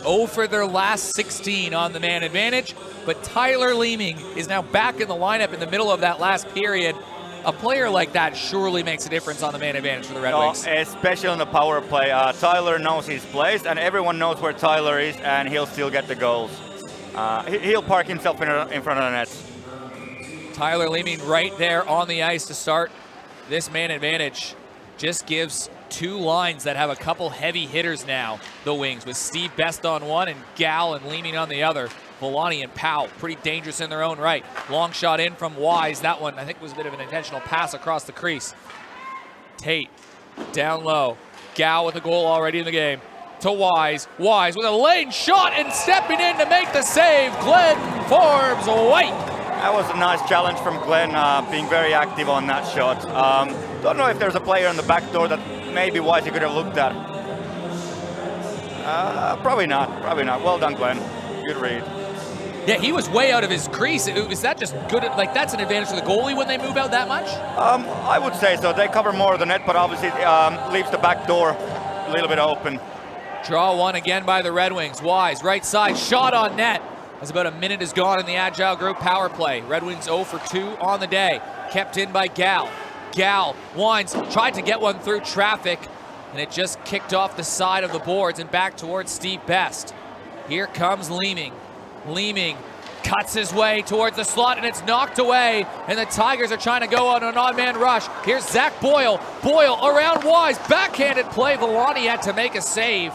0 for their last 16 on the man advantage, but Tyler Leeming is now back in the lineup in the middle of that last period. A player like that surely makes a difference on the man advantage for the Red Wings. Especially on the power play. Tyler knows his place, and everyone knows where Tyler is, and he'll still get the goals. He'll park himself in front of the net. Tyler Leeming right there on the ice to start this man advantage. Just gives 2 lines that have a couple heavy hitters now, the Wings, with Steve Best on one and Gal and Leeming on the other. Villani and Powell, pretty dangerous in their own right. Long shot in from Wise. That one, I think, was a bit of an intentional pass across the crease. Tate, down low. Gal with a goal already in the game. To Wise. Wise with a lane shot and stepping in to make the save. Glenn Forbes White. That was a nice challenge from Glenn, being very active on that shot. Don't know if there's a player on the back door that maybe Wise could have looked at. Probably not. Well done, Glenn. Good read. Yeah, he was way out of his crease. Is that just good? Like, that's an advantage for the goalie when they move out that much? I would say so. They cover more of the net, but obviously leaves the back door a little bit open. Draw one again by the Red Wings. Wise, right side, shot on net. As about a minute is gone in the Agile Group power play. Red Wings 0 for 2 on the day. Kept in by Gal. Gal winds, tried to get one through traffic, and it just kicked off the side of the boards and back towards Steve Best. Here comes Leeming. Leeming cuts his way towards the slot, and it's knocked away, and the Tigers are trying to go on an odd-man rush. Here's Zach Boyle. Boyle around Wise. Backhanded play. Villani had to make a save.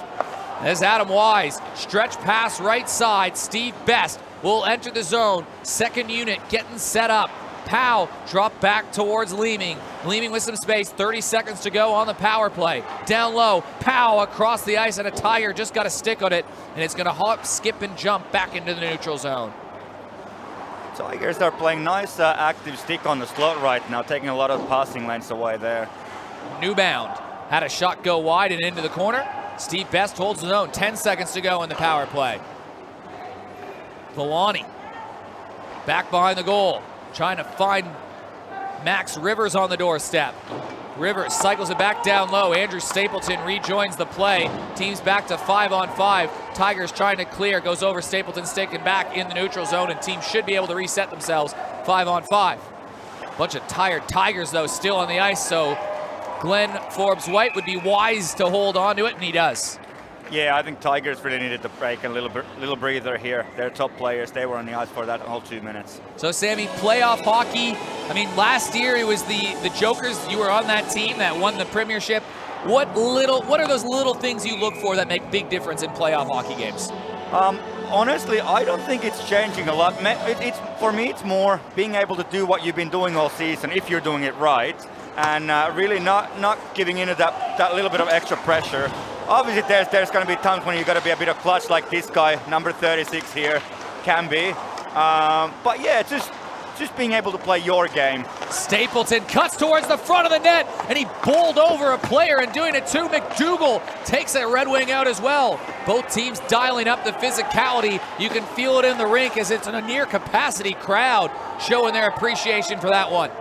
As Adam Wise, stretch pass right side. Steve Best will enter the zone. Second unit getting set up. Powell dropped back towards Leeming. Leeming with some space, 30 seconds to go on the power play. Down low, Powell across the ice, and a Tiger just got a stick on it, and it's going to hop, skip, and jump back into the neutral zone. Tigers are playing nice active stick on the slot right now, taking a lot of passing lanes away there. Newbound had a shot go wide and into the corner. Steve Best holds his own, 10 seconds to go in the power play. Villani back behind the goal, trying to find Max Rivers on the doorstep. Rivers cycles it back down low. Andrew Stapleton rejoins the play. Team's back to 5-on-5. Tigers trying to clear. Goes over Stapleton, sticking back in the neutral zone, and team should be able to reset themselves 5-on-5. Bunch of tired Tigers, though, still on the ice, so Glenn Forbes White would be wise to hold on to it, and he does. Yeah, I think Tigers really needed to break a little breather here. Their top players, they were on the ice for that whole 2 minutes. So, Sammy, playoff hockey. I mean, last year it was the Jokers. You were on that team that won the premiership. What are those little things you look for that make big difference in playoff hockey games? Honestly, I don't think it's changing a lot. For me, it's more being able to do what you've been doing all season, if you're doing it right, and really not giving in to that little bit of extra pressure. Obviously, there's going to be times when you got to be a bit of clutch, like this guy, number 36 here, can be. But yeah, just being able to play your game. Stapleton cuts towards the front of the net, and he bowled over a player, and doing it too. McDougall takes that Red Wing out as well. Both teams dialing up the physicality. You can feel it in the rink as it's a near capacity crowd showing their appreciation for that one.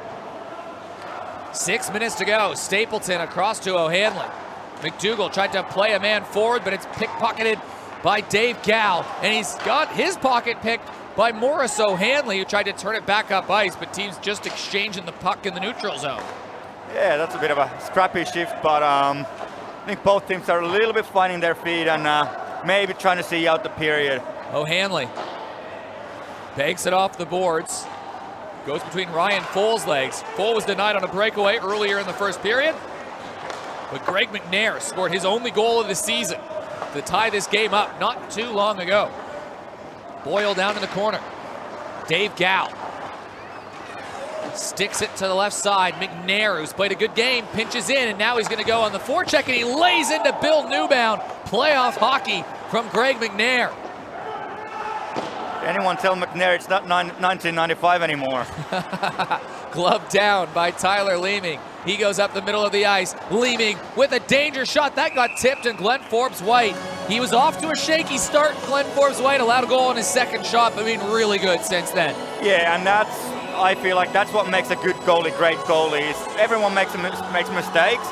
6 minutes to go. Stapleton across to O'Hanlon. McDougall tried to play a man forward, but it's pickpocketed by Dave Gal, and he's got his pocket picked by Morris O'Hanley, who tried to turn it back up ice, but teams just exchanging the puck in the neutral zone. Yeah, that's a bit of a scrappy shift, but I think both teams are a little bit finding their feet and maybe trying to see out the period. O'Hanley banks it off the boards. Goes between Ryan Fole's legs. Fole was denied on a breakaway earlier in the first period, but Greg McNair scored his only goal of the season to tie this game up not too long ago. Boyle down in the corner. Dave Gal. Sticks it to the left side. McNair, who's played a good game, pinches in, and now he's going to go on the forecheck, and he lays into Bill Newbound. Playoff hockey from Greg McNair. Anyone tell McNair it's not 1995 anymore. Glove down by Tyler Leeming. He goes up the middle of the ice. Leeming with a danger shot. That got tipped, and Glenn Forbes-White. He was off to a shaky start. Glenn Forbes-White allowed a goal on his second shot, but been really good since then. Yeah, and I feel like that's what makes a good goalie great goalies. Everyone makes mistakes,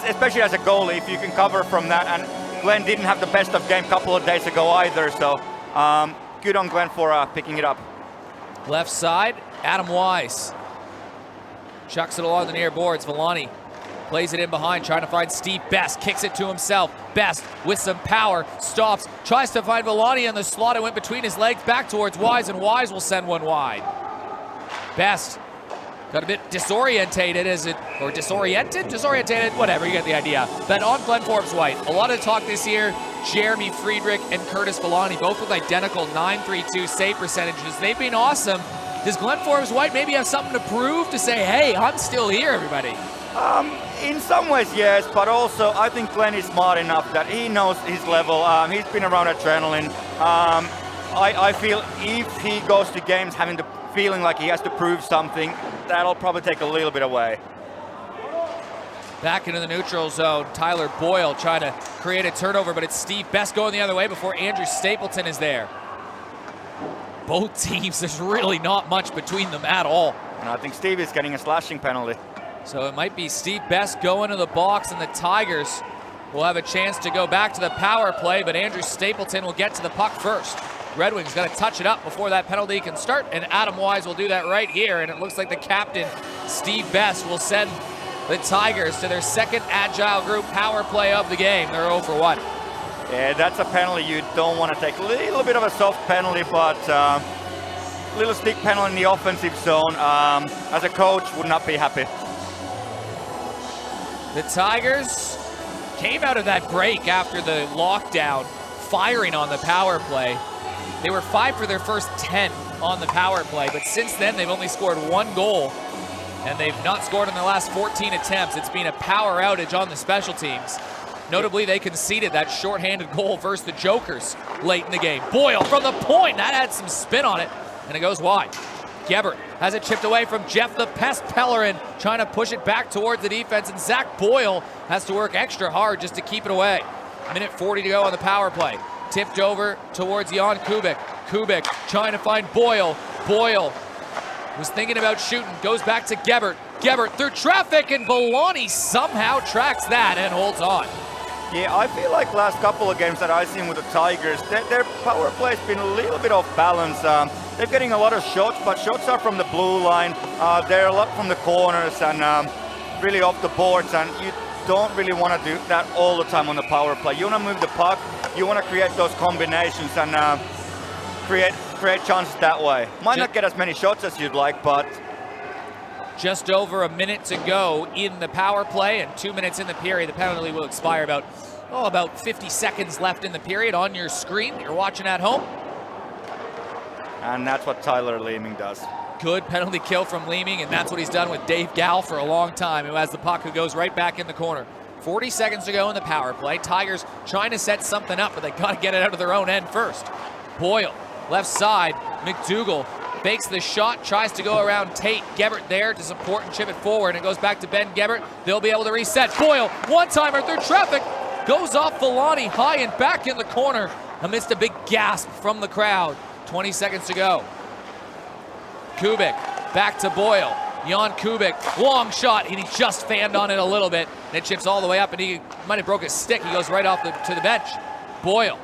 especially as a goalie, if you can cover from that. And Glenn didn't have the best of game a couple of days ago either, so good on Glenn for picking it up. Left side, Adam Wise. Chucks it along the near boards. Villani plays it in behind, trying to find Steve Best. Kicks it to himself. Best with some power. Stops. Tries to find Villani in the slot. It went between his legs back towards Wise, and Wise will send one wide. Best got a bit disorientated, disorientated, whatever, you get the idea. But on Glenn Forbes-White, a lot of talk this year, Jeremy Friedrich and Curtis Villani, both with identical .932 save percentages. They've been awesome. Does Glenn Forbes-White maybe have something to prove to say, hey, I'm still here, everybody? In some ways, yes, but also I think Glenn is smart enough that he knows his level. He's been around adrenaline. I feel if he goes to games having the feeling like he has to prove something, that'll probably take a little bit away. Back into the neutral zone, Tyler Boyle trying to create a turnover, but it's Steve Best going the other way before Andrew Stapleton is there. Both teams, there's really not much between them at all. And I think Steve is getting a slashing penalty. So it might be Steve Best going to the box, and the Tigers will have a chance to go back to the power play, but Andrew Stapleton will get to the puck first. Redwings got to touch it up before that penalty can start, and Adam Wise will do that right here, and it looks like the captain, Steve Best, will send the Tigers to their second Agile Group power play of the game. They're 0 for 1. Yeah, that's a penalty you don't want to take. A little bit of a soft penalty, but a little stick penalty in the offensive zone. As a coach, would not be happy. The Tigers came out of that break after the lockdown, firing on the power play. They were 5 for their first 10 on the power play, but since then they've only scored 1 goal, and they've not scored in the last 14 attempts. It's been a power outage on the special teams. Notably, they conceded that shorthanded goal versus the Jokers late in the game. Boyle from the point, that had some spin on it, and it goes wide. Gebert has it chipped away from Jeff the Pest Pellerin, trying to push it back towards the defense, and Zach Boyle has to work extra hard just to keep it away. Minute 40 to go on the power play. Tipped over towards Jan Kubik. Kubik trying to find Boyle. Boyle was thinking about shooting, goes back to Gebert. Gebert through traffic, and Villani somehow tracks that and holds on. Yeah, I feel like last couple of games that I've seen with the Tigers, their power play's been a little bit off balance. They're getting a lot of shots, but shots are from the blue line. They're a lot from the corners and really off the boards, and you don't really want to do that all the time on the power play. You want to move the puck, you want to create those combinations and create chances that way. Might not get as many shots as you'd like, but... Just over a minute to go in the power play and 2 minutes in the period. The penalty will expire about 50 seconds left in the period on your screen. You're watching at home. And that's what Tyler Leeming does. Good penalty kill from Leeming, and that's what he's done with Dave Gall for a long time, who has the puck, who goes right back in the corner. 40 seconds to go in the power play. Tigers trying to set something up, but they got to get it out of their own end first. Boyle, left side. McDougall fakes the shot, tries to go around Tate. Gebert there to support and chip it forward, and it goes back to Ben Gebert. They'll be able to reset. Boyle, one-timer through traffic, goes off Villani high and back in the corner amidst a big gasp from the crowd. 20 seconds to go. Kubik, back to Boyle. Jan Kubik, long shot, and he just fanned on it a little bit. And it chips all the way up, and he might have broke his stick. He goes right off to the bench. Boyle,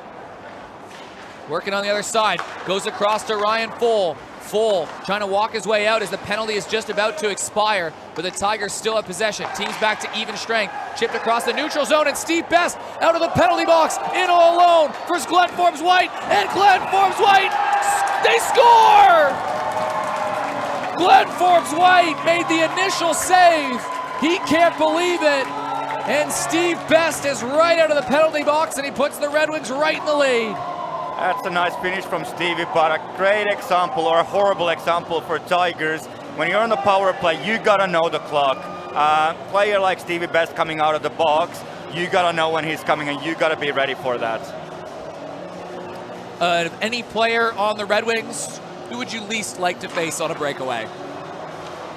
working on the other side, goes across to Ryan Full. Full trying to walk his way out as the penalty is just about to expire, but the Tigers still have possession. Teams back to even strength. Chipped across the neutral zone, and Steve Best out of the penalty box, in all alone for Glenn Forbes-White, and Glenn Forbes-White, they score! Glenn Forbes-White made the initial save. He can't believe it, and Steve Best is right out of the penalty box, and he puts the Red Wings right in the lead. That's a nice finish from Stevie, but a great example, or a horrible example for Tigers. when you're on the power play, you gotta know the clock. Player like Stevie Best coming out of the box, you gotta know when he's coming and you gotta be ready for that. Any player on the Red Wings, who would you least like to face on a breakaway?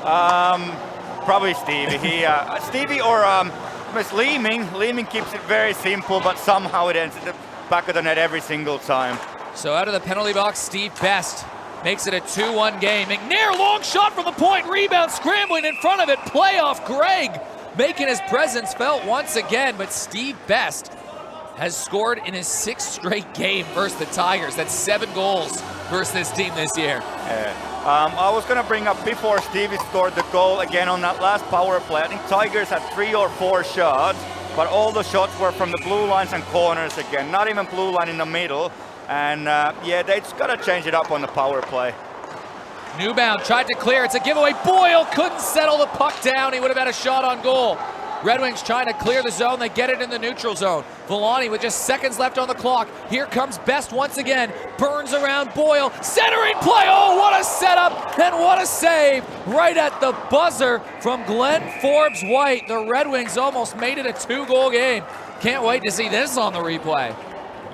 Probably Stevie. Stevie or Miss Leeming. Leeming keeps it very simple, but somehow it ends at the back of the net every single time. So out of the penalty box, Steve Best makes it a 2-1 game. McNair, long shot from the point, rebound, scrambling in front of it. Playoff Greg making his presence felt once again, but Steve Best has scored in his 6th straight game versus the Tigers. That's 7 goals versus this team this year. I was going to bring up before Stevie scored the goal again on that last power play. I think Tigers had 3 or 4 shots, but all the shots were from the blue lines and corners again, not even blue line in the middle. And yeah, they just got to change it up on the power play. Newbound tried to clear. It's a giveaway. Boyle couldn't settle the puck down. He would have had a shot on goal. Red Wings trying to clear the zone. They get it in the neutral zone. Villani with just seconds left on the clock. Here comes Best once again. Burns around Boyle. Centering play. Oh, what a setup and what a save. Right at the buzzer from Glenn Forbes White. The Red Wings almost made it a 2-goal game. Can't wait to see this on the replay.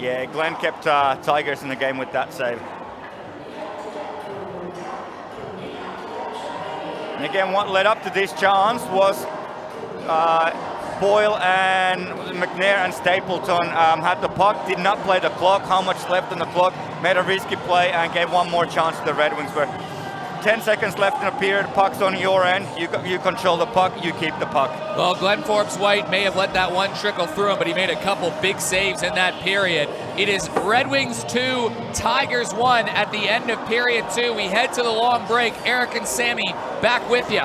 Yeah, Glenn kept Tigers in the game with that save. And again, what led up to this chance was Boyle and McNair and Stapleton had the puck, did not play the clock, how much left on the clock, made a risky play and gave one more chance to the Red Wings where 10 seconds left in the period, puck's on your end, you control the puck, you keep the puck. Well, Glenn Forbes White may have let that one trickle through him, but he made a couple big saves in that period. It is Red Wings 2, Tigers 1 at the end of period 2. We head to the long break. Eric and Sammy back with you.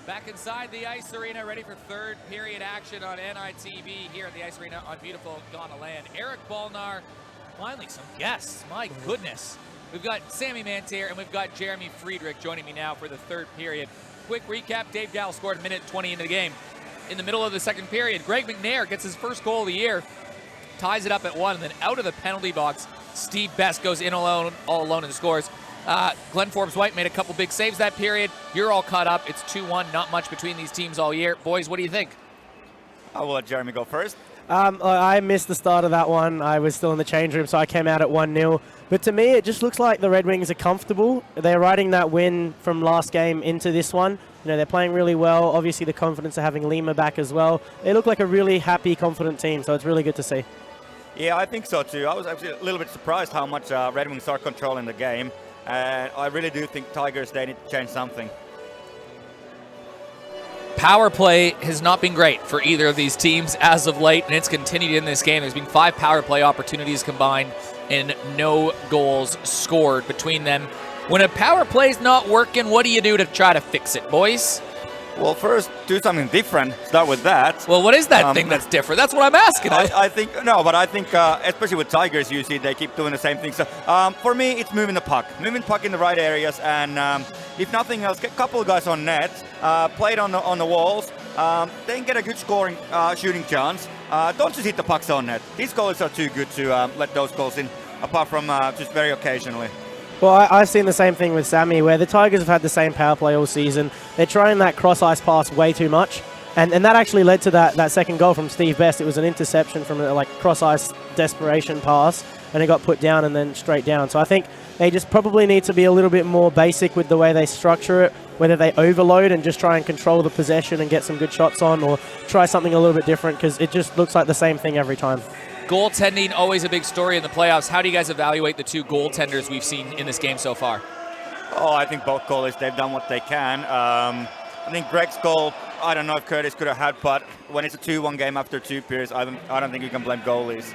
Back inside the Ice Arena, ready for third period action on NITV here at the Ice Arena on beautiful Ghana land. Eric Balnar, finally some guests, my goodness. We've got Sammy Mantier and we've got Jeremy Friedrich joining me now for the third period. Quick recap, Dave Gall scored a minute 20 into the game. In the middle of the second period, Greg McNair gets his first goal of the year, ties it up at 1, and then out of the penalty box, Steve Best goes in all alone and scores. Glenn Forbes-White made a couple big saves that period. You're all caught up. It's 2-1, not much between these teams all year. Boys, what do you think? I will let Jeremy go first. I missed the start of that one. I was still in the change room, so I came out at 1-0. But to me, it just looks like the Red Wings are comfortable. They're riding that win from last game into this one. You know, they're playing really well. Obviously, the confidence of having Lima back as well. They look like a really happy, confident team, so it's really good to see. Yeah, I think so too. I was actually a little bit surprised how much Red Wings are controlling the game. And I really do think Tigers, they need to change something. Power play has not been great for either of these teams as of late, and it's continued in this game. There's been 5 power play opportunities combined and no goals scored between them. When a power play's not working, what do you do to try to fix it, boys? Well, first, do something different. Start with that. Well, what is that thing that's different? That's what I'm asking. I think, especially with Tigers, you see they keep doing the same thing. So for me, it's moving the puck in the right areas, and if nothing else, get a couple of guys on net, play it on the walls, then get a good scoring, shooting chance. Don't just hit the pucks on net. These goals are too good to let those goals in, apart from just very occasionally. Well, I've seen the same thing with Sammy, where the Tigers have had the same power play all season. They're trying that cross-ice pass way too much, and that actually led to that second goal from Steve Best. It was an interception from a cross-ice desperation pass, and it got put down and then straight down. So I think they just probably need to be a little bit more basic with the way they structure it, whether they overload and just try and control the possession and get some good shots on, or try something a little bit different, because it just looks like the same thing every time. Goaltending, always a big story in the playoffs. How do you guys evaluate the 2 goaltenders we've seen in this game so far? Oh, I think both goalies, they've done what they can. I think Greg's goal, I don't know if Curtis could have had, but when it's a 2-1 game after 2 periods, I don't think you can blame goalies.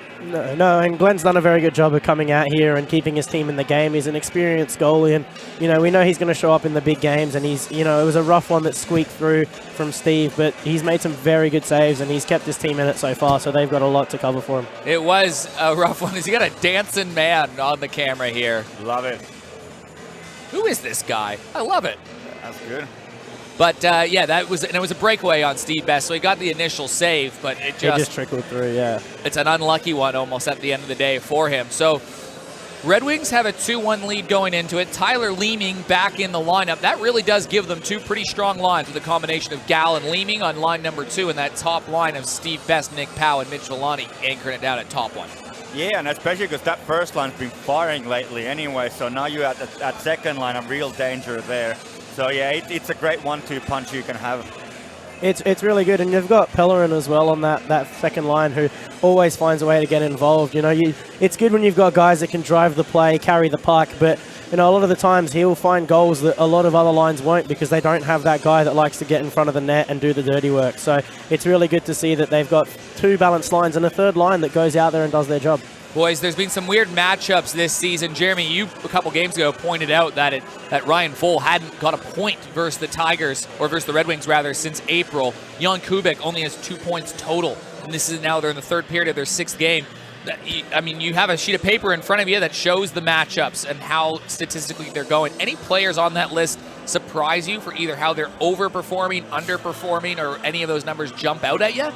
No, and Glenn's done a very good job of coming out here and keeping his team in the game. He's an experienced goalie, and we know he's going to show up in the big games, and it was a rough one that squeaked through from Steve, but he's made some very good saves, and he's kept his team in it so far, so they've got a lot to cover for him. It was a rough one. He's got a dancing man on the camera here. Love it. Who is this guy? I love it. That's good. But it was a breakaway on Steve Best, so he got the initial save, but it just trickled through. Yeah, it's an unlucky one almost at the end of the day for him. So Red Wings have a 2-1 lead going into it. Tyler Leeming back in the lineup. That really does give them 2 pretty strong lines with a combination of Gal and Leeming on line number 2, and that top line of Steve Best, Nick Powell, and Mitch Villani anchoring it down at top 1. Yeah, and especially because that first line's been firing lately anyway, so now you're at that second line of real danger there. So yeah, it's a great 1-2 punch you can have. It's really good, and you've got Pellerin as well on that second line, who always finds a way to get involved. It's good when you've got guys that can drive the play, carry the puck, but a lot of the times he'll find goals that a lot of other lines won't, because they don't have that guy that likes to get in front of the net and do the dirty work. So it's really good to see that they've got 2 balanced lines and a third line that goes out there and does their job. Boys, there's been some weird matchups this season. Jeremy, you a couple games ago pointed out that Ryan Fohl hadn't got a point versus the Tigers, or versus the Red Wings rather, since April. Jan Kubik only has 2 points total, and this is now they're in the third period of their 6th game. You have a sheet of paper in front of you that shows the matchups and how statistically they're going. Any players on that list surprise you for either how they're overperforming, underperforming, or any of those numbers jump out at you?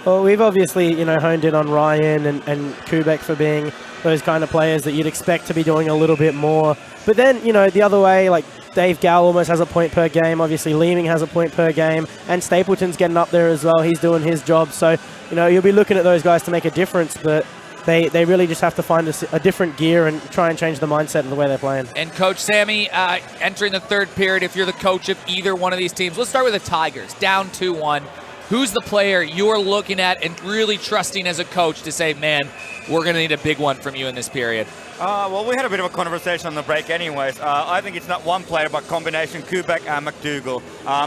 Well, we've obviously, honed in on Ryan and Kubek for being those kind of players that you'd expect to be doing a little bit more. But then, the other way, like Dave Gow almost has a point per game. Obviously, Leeming has a point per game. And Stapleton's getting up there as well. He's doing his job. So, you'll be looking at those guys to make a difference. But they really just have to find a different gear and try and change the mindset of the way they're playing. And Coach Sammy, entering the third period, if you're the coach of either one of these teams, let's start with the Tigers, down 2-1. Who's the player you're looking at and really trusting as a coach to say, man, we're going to need a big one from you in this period? Well, we had a bit of a conversation on the break anyways. I think it's not one player, but combination Kubek and McDougall.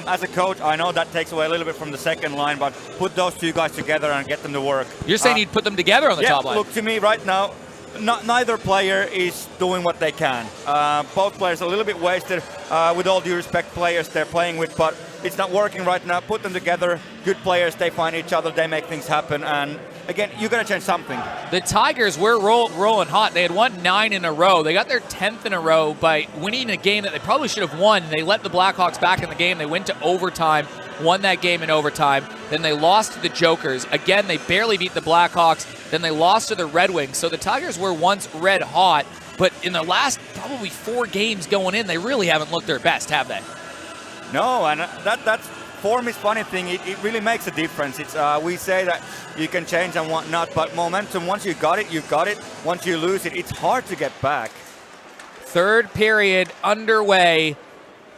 As a coach, I know that takes away a little bit from the second line, but put those 2 guys together and get them to work. You're saying you'd put them together on the top line? Look, to me right now, neither player is doing what they can. Both players are a little bit wasted. With all due respect, players they're playing with, but it's not working right now. Put them together. Good players, they find each other, they make things happen. And again, you're going to change something. The Tigers were rolling hot. They had won 9 in a row. They got their 10th in a row by winning a game that they probably should have won. They let the Blackhawks back in the game. They went to overtime, won that game in overtime. Then they lost to the Jokers. Again, they barely beat the Blackhawks. Then they lost to the Red Wings. So the Tigers were once red hot, but in the last probably 4 games going in, they really haven't looked their best, have they? No, and that's form is funny thing. It really makes a difference. It's we say that you can change and whatnot, but momentum, once you got it, you've got it. Once you lose it, it's hard to get back. Third period underway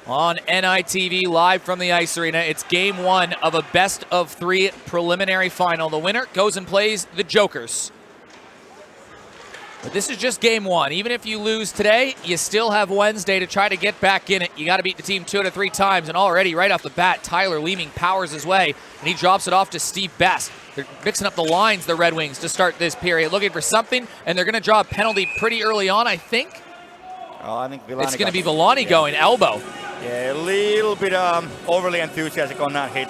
on NITV live from the Ice Arena. It's game 1 of a best-of-3 preliminary final. The winner goes and plays the Jokers. But this is just game 1. Even if you lose today, you still have Wednesday to try to get back in it. You got to beat the team 2 out of 3 times, and already right off the bat, Tyler Leeming powers his way, and he drops it off to Steve Best. They're mixing up the lines, the Red Wings, to start this period, looking for something, and they're going to draw a penalty pretty early on, I think. Oh, I think Villani it's going to be Villani going, elbow. Yeah, a little bit overly enthusiastic on that hit.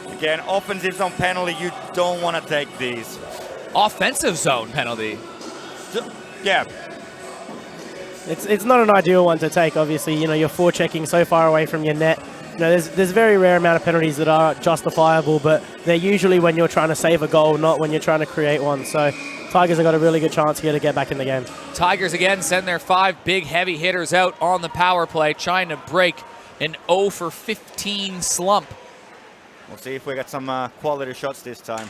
Again, offensive zone penalty, you don't want to take these. Offensive zone penalty. Yeah. It's not an ideal one to take, obviously. You know, you're forechecking so far away from your net. You know, there's a very rare amount of penalties that are justifiable, but they're usually when you're trying to save a goal, not when you're trying to create one. So Tigers have got a really good chance here to get back in the game. Tigers again send their 5 big heavy hitters out on the power play, trying to break an 0 for 15 slump. We'll see if we get some quality shots this time.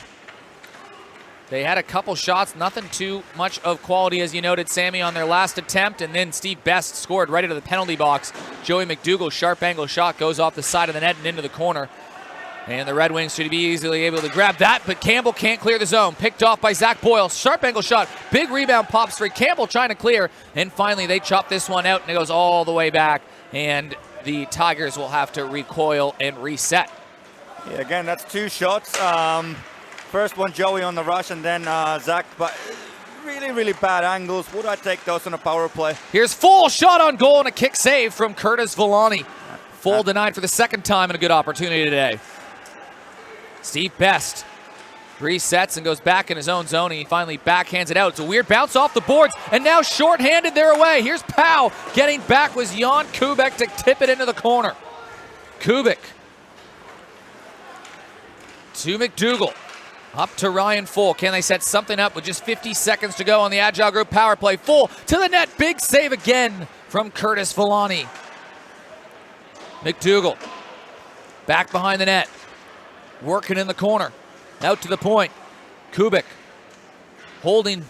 They had a couple shots, nothing too much of quality, as you noted, Sammy, on their last attempt, and then Steve Best scored right into the penalty box. Joey McDougall's sharp angle shot goes off the side of the net and into the corner. And the Red Wings should be easily able to grab that, but Campbell can't clear the zone. Picked off by Zach Boyle. Sharp angle shot. Big rebound pops for Campbell trying to clear. And finally they chop this one out, and it goes all the way back. And the Tigers will have to recoil and reset. Yeah, again, that's 2 shots. First one, Joey on the rush, and then Zach, but really, really bad angles. Would I take those on a power play? Here's Full shot on goal and a kick save from Curtis Villani. Full denied for the 2nd time and a good opportunity today. Steve Best resets and goes back in his own zone, and he finally backhands it out. It's a weird bounce off the boards, and now shorthanded their away. Here's Powell. Getting back was Jan Kubik to tip it into the corner. Kubik to McDougall. Up to Ryan Full. Can they set something up with just 50 seconds to go on the Agile Group power play? Full to the net. Big save again from Curtis Villani. McDougall back behind the net. Working in the corner. Out to the point. Kubik holding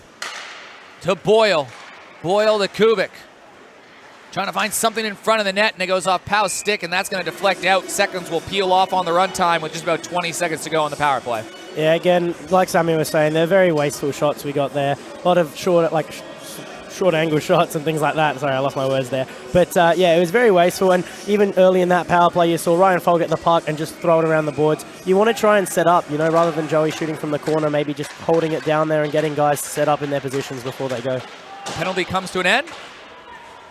to Boyle. Boyle to Kubik. Trying to find something in front of the net, and it goes off Powell's stick, and that's going to deflect out. Seconds will peel off on the runtime with just about 20 seconds to go on the power play. Yeah, again, like Sammy was saying, they're very wasteful shots we got there. A lot of short angle shots and things like that. Sorry, I lost my words there. But yeah, it was very wasteful. And even early in that power play, you saw Ryan Fogg get the puck and just throw it around the boards. You want to try and set up, you know, rather than Joey shooting from the corner, maybe just holding it down there and getting guys set up in their positions before they go. The penalty comes to an end.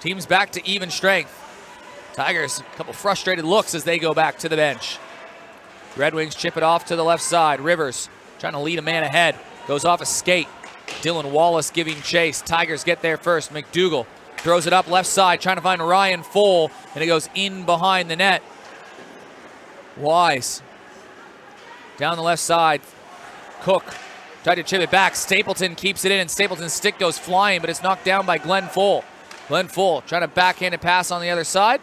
Team's back to even strength. Tigers, a couple frustrated looks as they go back to the bench. Red Wings chip it off to the left side. Rivers trying to lead a man ahead. Goes off a skate. Dylan Wallace giving chase. Tigers get there first. McDougall throws it up left side, trying to find Ryan Full, and it goes in behind the net. Wise down the left side. Cook tried to chip it back. Stapleton keeps it in, and Stapleton's stick goes flying, but it's knocked down by Glenn Full. Glenn Full trying to backhand pass on the other side.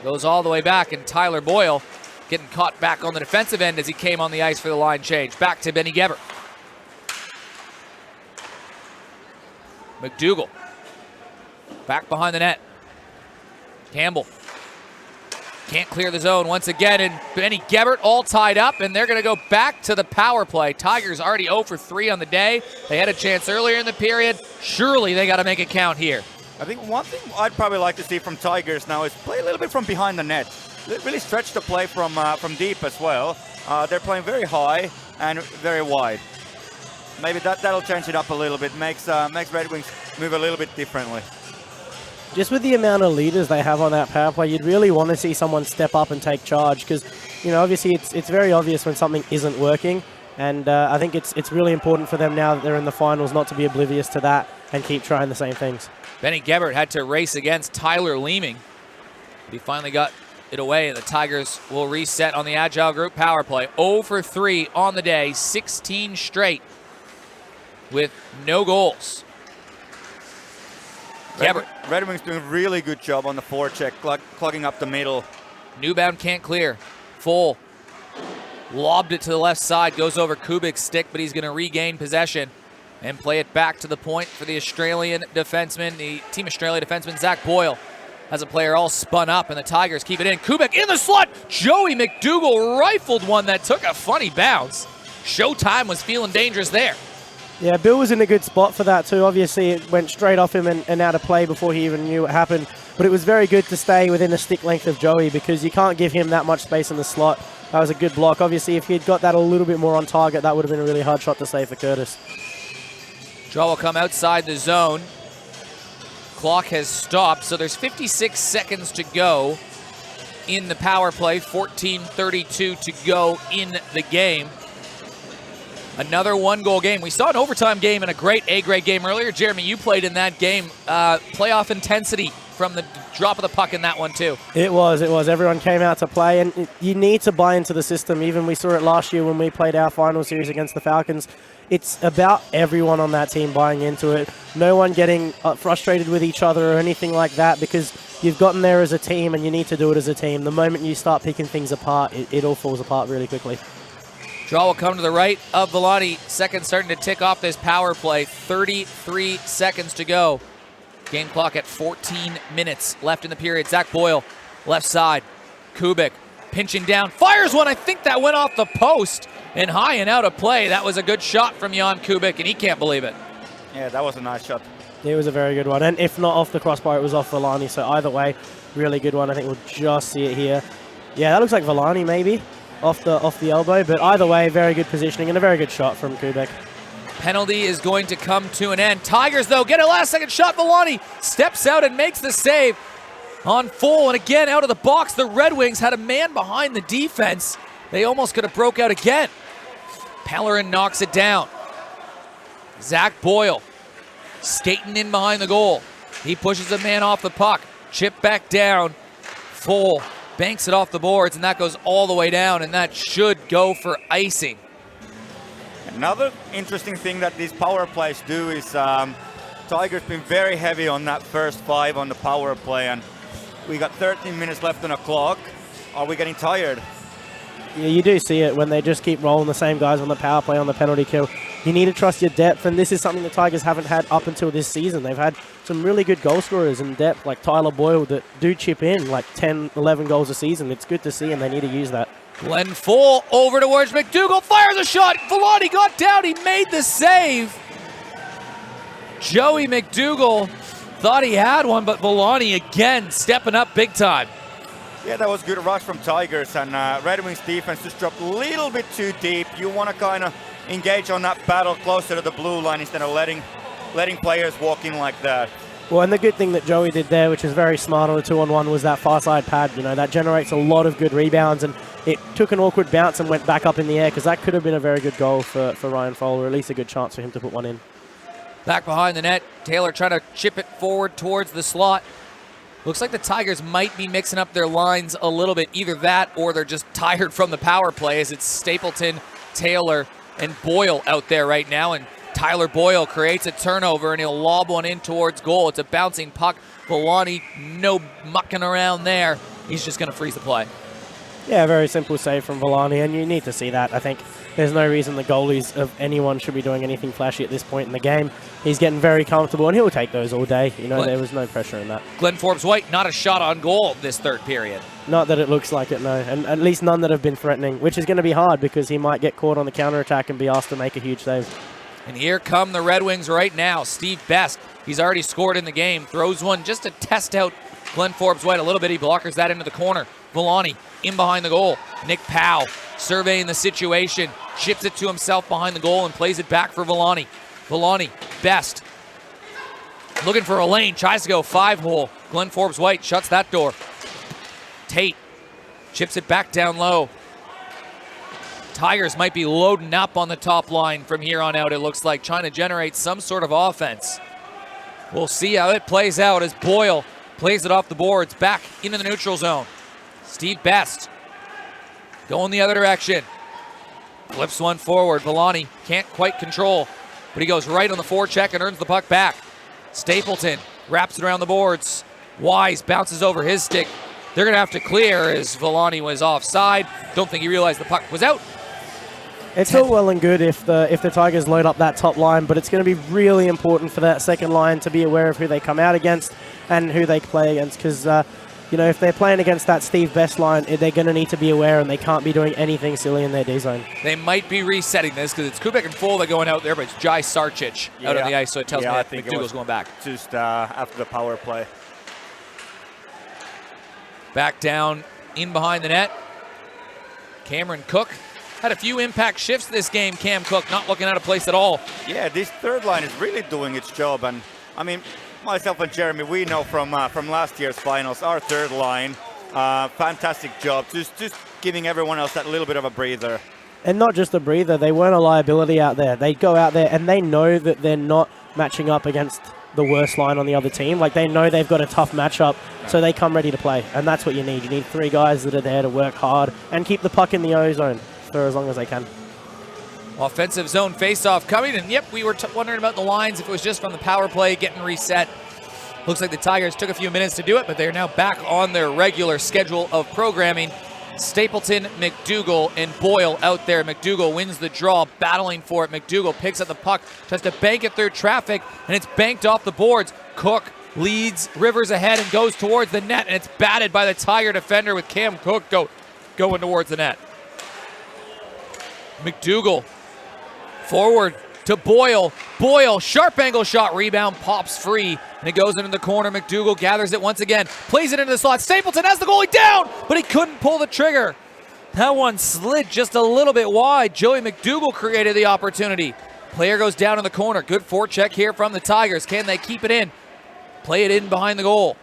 Goes all the way back, and Tyler Boyle getting caught back on the defensive end as he came on the ice for the line change. Back to Benny Gebert. McDougall back behind the net. Campbell can't clear the zone once again, and Benny Gebert all tied up, and they're going to go back to the power play. Tigers already 0 for 3 on the day. They had a chance earlier in the period. Surely they got to make it count here. I think one thing I'd probably like to see from Tigers now is play a little bit from behind the net. Really stretch the play from deep as well. They're playing very high and very wide. Maybe that'll change it up a little bit. Makes Red Wings move a little bit differently. just with the amount of leaders they have on that power play, you'd really want to see someone step up and take charge because, obviously it's very obvious when something isn't working. And I think it's really important for them now that they're in the finals not to be oblivious to that and keep trying the same things. Benny Gebert had to race against Tyler Leeming. But he finally got it away, and the Tigers will reset on the Agile Group power play. 0 for 3 on the day, 16 straight with no goals. Red Wings doing a really good job on the forecheck, clogging up the middle. Newbound can't clear. Full. Lobbed it to the left side, goes over Kubik's stick, but he's going to regain possession and play it back to the point for the Australian defenseman, the Team Australia defenseman, Zach Boyle. Has a player all spun up, and the Tigers keep it in. Kubik in the slot. Joey McDougall rifled one that took a funny bounce. Showtime was feeling dangerous there. Yeah, Bill was in a good spot for that too. Obviously, it went straight off him and out of play before he even knew what happened. But it was very good to stay within a stick length of Joey because you can't give him that much space in the slot. That was a good block. Obviously, if he'd got that a little bit more on target, that would have been a really hard shot to save for Curtis. Draw will come outside the zone. Clock has stopped, so there's 56 seconds to go in the power play. 14:32 to go in the game. Another one-goal game. We saw an overtime game and a great A-grade game earlier. Jeremy, you played in that game. Playoff intensity from the drop of the puck in that one, too. It was. Everyone came out to play, and you need to buy into the system. Even we saw it last year when we played our final series against the Falcons. It's about everyone on that team buying into it. No one getting frustrated with each other or anything like that because you've gotten there as a team and you need to do it as a team. The moment you start picking things apart, it all falls apart really quickly. Draw will come to the right of Vellani. Seconds starting to tick off this power play. 33 seconds to go. Game clock at 14 minutes left in the period. Zach Boyle, left side. Kubik pinching down. Fires one. I think that went off the post and high and out of play. That was a good shot from Jan Kubik, and he can't believe it. Yeah, that was a nice shot. It was a very good one. And if not off the crossbar, it was off Vellani. So either way, really good one. I think we'll just see it here. Yeah, that looks like Vellani maybe. Off the elbow, but either way, very good positioning and a very good shot from Kubik. Penalty is going to come to an end. Tigers, though, get a last-second shot. Vellani steps out and makes the save on Full. And again, out of the box, the Red Wings had a man behind the defense. They almost could have broke out again. Pellerin knocks it down. Zach Boyle skating in behind the goal. He pushes a man off the puck. Chip back down. Full banks it off the boards, and that goes all the way down, and that should go for icing. Another interesting thing that these power plays do is Tigers been very heavy on that first 5 on the power play, and we got 13 minutes left on the clock. Are we getting tired? Yeah, you do see it when they just keep rolling the same guys on the power play on the penalty kill. You need to trust your depth, and this is something the Tigers haven't had up until this season. They've had some really good goal scorers in depth, like Tyler Boyle, that do chip in like 10, 11 goals a season. It's good to see, and they need to use that. Glenn Full over towards McDougall, fires a shot. Vellani got down, he made the save. Joey McDougall thought he had one, but Vellani again stepping up big time. Yeah, that was good rush from Tigers, and Red Wings defense just dropped a little bit too deep. You want to kind of engage on that battle closer to the blue line instead of letting players walk in like that. Well, and the good thing that Joey did there, which is very smart on a 2-on-1, was that far side pad. That generates a lot of good rebounds, and it took an awkward bounce and went back up in the air because that could have been a very good goal for Ryan Fowler, or at least a good chance for him to put one in. Back behind the net, Taylor trying to chip it forward towards the slot. Looks like the Tigers might be mixing up their lines a little bit. Either that or they're just tired from the power play, as it's Stapleton, Taylor, and Boyle out there right now. And Tyler Boyle creates a turnover, and he'll lob one in towards goal. It's a bouncing puck. Vellani, no mucking around there. He's just going to freeze the play. Yeah, very simple save from Vellani, and you need to see that. I think there's no reason the goalies of anyone should be doing anything flashy at this point in the game. He's getting very comfortable, and he'll take those all day. There was no pressure in that. Glenn Forbes-White, not a shot on goal this third period. Not that it looks like it, no. And at least none that have been threatening, which is going to be hard because he might get caught on the counterattack and be asked to make a huge save. And here come the Red Wings right now. Steve Best, he's already scored in the game, throws one just to test out Glenn Forbes-White a little bit. He blockers that into the corner. Vellani in behind the goal. Nick Powell surveying the situation, chips it to himself behind the goal and plays it back for Vellani. Vellani, Best. Looking for a lane, tries to go 5-hole. Glenn Forbes-White shuts that door. Tate chips it back down low. Tigers might be loading up on the top line from here on out, it looks like, trying to generate some sort of offense. We'll see how it plays out as Boyle plays it off the boards, back into the neutral zone. Steve Best going the other direction. Flips one forward. Villani can't quite control, but he goes right on the forecheck and earns the puck back. Stapleton wraps it around the boards. Wise bounces over his stick. They're going to have to clear as Villani was offside. Don't think he realized the puck was out. It's all well and good if the Tigers load up that top line, but it's going to be really important for that second line to be aware of who they come out against and who they play against, because if they're playing against that Steve Best line, they're going to need to be aware, and they can't be doing anything silly in their D zone. They might be resetting this because it's Kubik and Full that going out there, but it's Jai Sarcic out on the ice, so it tells me that McDougall's going back. Just after the power play. Back down in behind the net. Cameron Cook had a few impact shifts this game. Cam Cook not looking out of place at all. Yeah, this third line is really doing its job, and I mean, myself and Jeremy, we know from last year's finals, our third line, fantastic job, just giving everyone else that little bit of a breather. And not just a breather, they weren't a liability out there. They go out there and they know that they're not matching up against the worst line on the other team. Like, they know they've got a tough matchup, so they come ready to play, and that's what you need. You need three guys that are there to work hard and keep the puck in the O zone for as long as they can. Offensive zone faceoff coming, and yep, we were wondering about the lines if it was just from the power play getting reset. Looks like the Tigers took a few minutes to do it, but they're now back on their regular schedule of programming. Stapleton, McDougall, and Boyle out there. McDougall wins the draw, battling for it. McDougall picks up the puck, tries to bank it through traffic, and it's banked off the boards. Cook leads Rivers ahead and goes towards the net, and it's batted by the Tiger defender with Cam Cook going towards the net. McDougall forward to Boyle. Boyle, sharp angle shot, rebound, pops free, and it goes into the corner. McDougall gathers it once again, plays it into the slot. Stapleton has the goalie down, but he couldn't pull the trigger. That one slid just a little bit wide. Joey McDougall created the opportunity. Player goes down in the corner. Good forecheck here from the Tigers. Can they keep it in? Play it in behind the goal.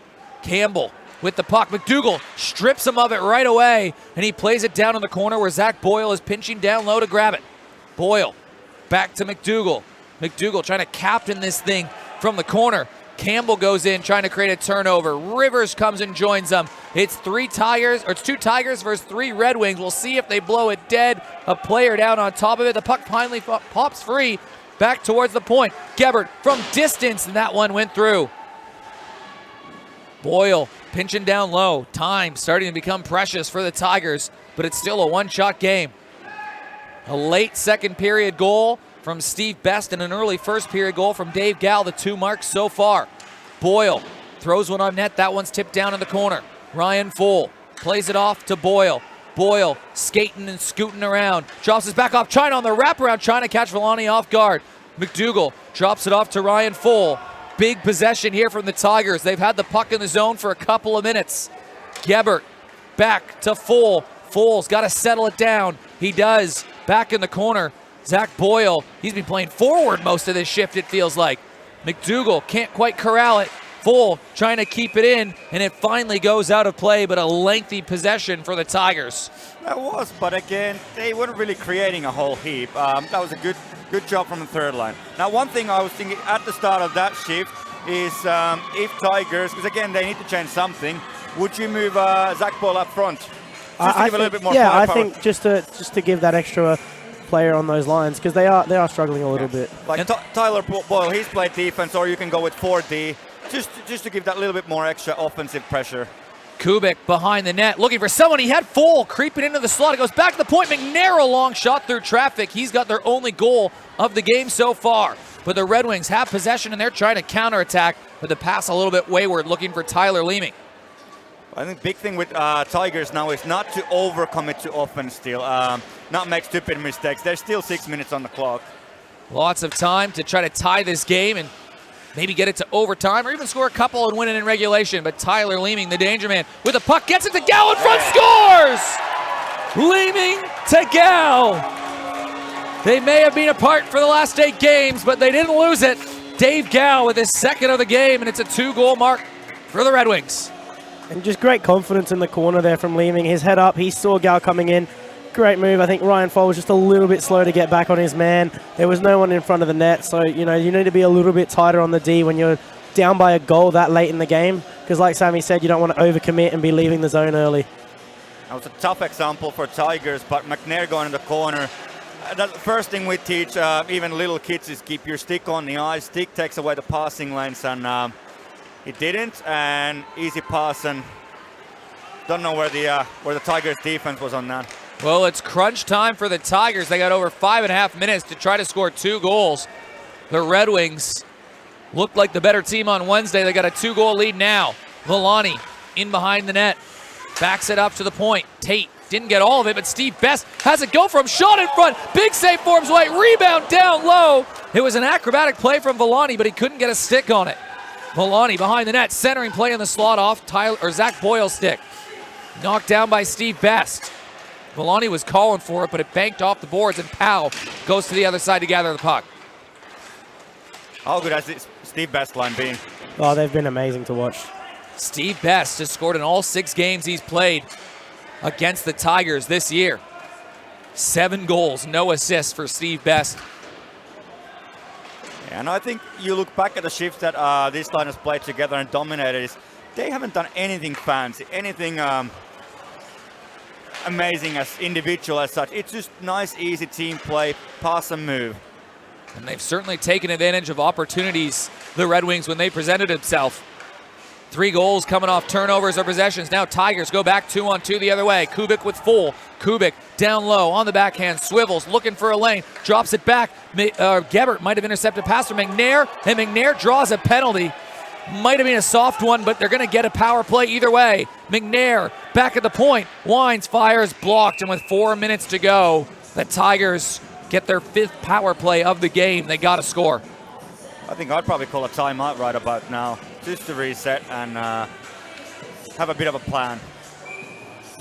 Campbell with the puck. McDougall strips him of it right away, and he plays it down in the corner where Zach Boyle is pinching down low to grab it. Boyle back to McDougall. McDougall trying to captain this thing from the corner. Campbell goes in trying to create a turnover. Rivers comes and joins them. It's two Tigers versus 3 Red Wings. We'll see if they blow it dead. A player down on top of it. The puck finally pops free back towards the point. Gebert from distance, and that one went through. Boyle pinching down low. Time starting to become precious for the Tigers, but it's still a one-shot game. A late second period goal from Steve Best and an early first period goal from Dave Gall, the 2 marks so far. Boyle throws one on net. That one's tipped down in the corner. Ryan Full plays it off to Boyle. Boyle skating and scooting around. Drops his back off. China on the wraparound, trying to catch Villani off guard. McDougall drops it off to Ryan Full. Big possession here from the Tigers. They've had the puck in the zone for a couple of minutes. Gebert back to Full. Full's got to settle it down. He does. Back in the corner, Zach Boyle. He's been playing forward most of this shift, it feels like. McDougall can't quite corral it. Full trying to keep it in, and it finally goes out of play, but a lengthy possession for the Tigers. That was, but again, they weren't really creating a whole heap. That was a good job from the third line. Now, one thing I was thinking at the start of that shift is if Tigers, because again, they need to change something, would you move Zach Boyle up front? Just to give a little bit more firepower. I think just to give that extra player on those lines, because they are struggling a little bit. Like Tyler Boyle, he's played defense, or you can go with 4D, just to give that little bit more extra offensive pressure. Kubik behind the net, looking for someone. He had Full creeping into the slot. It goes back to the point. McNair, long shot through traffic. He's got their only goal of the game so far. But the Red Wings have possession, and they're trying to counterattack, but the pass a little bit wayward, looking for Tyler Leeming. I think big thing with Tigers now is not to overcommit to offense still, not make stupid mistakes. There's still 6 minutes on the clock. Lots of time to try to tie this game and maybe get it to overtime or even score a couple and win it in regulation. But Tyler Leeming, the danger man, with a puck, gets it to Gal in front, scores! Leeming to Gal. They may have been apart for the last 8 games, but they didn't lose it. Dave Gow with his second of the game, and it's a 2-goal mark for the Red Wings. And just great confidence in the corner there from Leeming. His head up, he saw Gow coming in. Great move. I think Ryan Foll was just a little bit slow to get back on his man. There was no one in front of the net, so you need to be a little bit tighter on the D when you're down by a goal that late in the game, because like Sammy said, you don't want to overcommit and be leaving the zone early. That was a tough example for Tigers, but McNair going in the corner. The first thing we teach even little kids is keep your stick on the ice. Stick takes away the passing lanes, and he didn't. And easy pass, and don't know where the Tigers defense was on that. Well, it's crunch time for the Tigers. They got over 5.5 minutes to try to score 2 goals. The Red Wings looked like the better team on Wednesday. They got a 2-goal lead now. Villani in behind the net. Backs it up to the point. Tate didn't get all of it, but Steve Best has it go from shot in front. Big save for him. White. Rebound down low. It was an acrobatic play from Villani, but he couldn't get a stick on it. Villani behind the net. Centering play in the slot off Zach Boyle's stick. Knocked down by Steve Best. Villani was calling for it, but it banked off the boards, and Powell goes to the other side to gather the puck. How good has this Steve Best line been? Oh, they've been amazing to watch. Steve Best has scored in all 6 games he's played against the Tigers this year. 7 goals, no assists for Steve Best. Yeah, and I think you look back at the shifts that this line has played together and dominated. They haven't done anything fancy, anything amazing as individual as such. It's just nice, easy team play, pass and move. And they've certainly taken advantage of opportunities, the Red Wings, when they presented themselves. 3 goals coming off turnovers or possessions. Now Tigers go back 2-on-2 the other way. Kubik with full. Kubik down low on the backhand. Swivels looking for a lane. Drops it back. Gebert might have intercepted pass from McNair. And McNair draws a penalty. Might have been a soft one, but they're going to get a power play either way. McNair back at the point. Wines fires, blocked. And with 4 minutes to go, the Tigers get their 5th power play of the game. They got to score. I think I'd probably call a timeout right about now, just to reset and have a bit of a plan.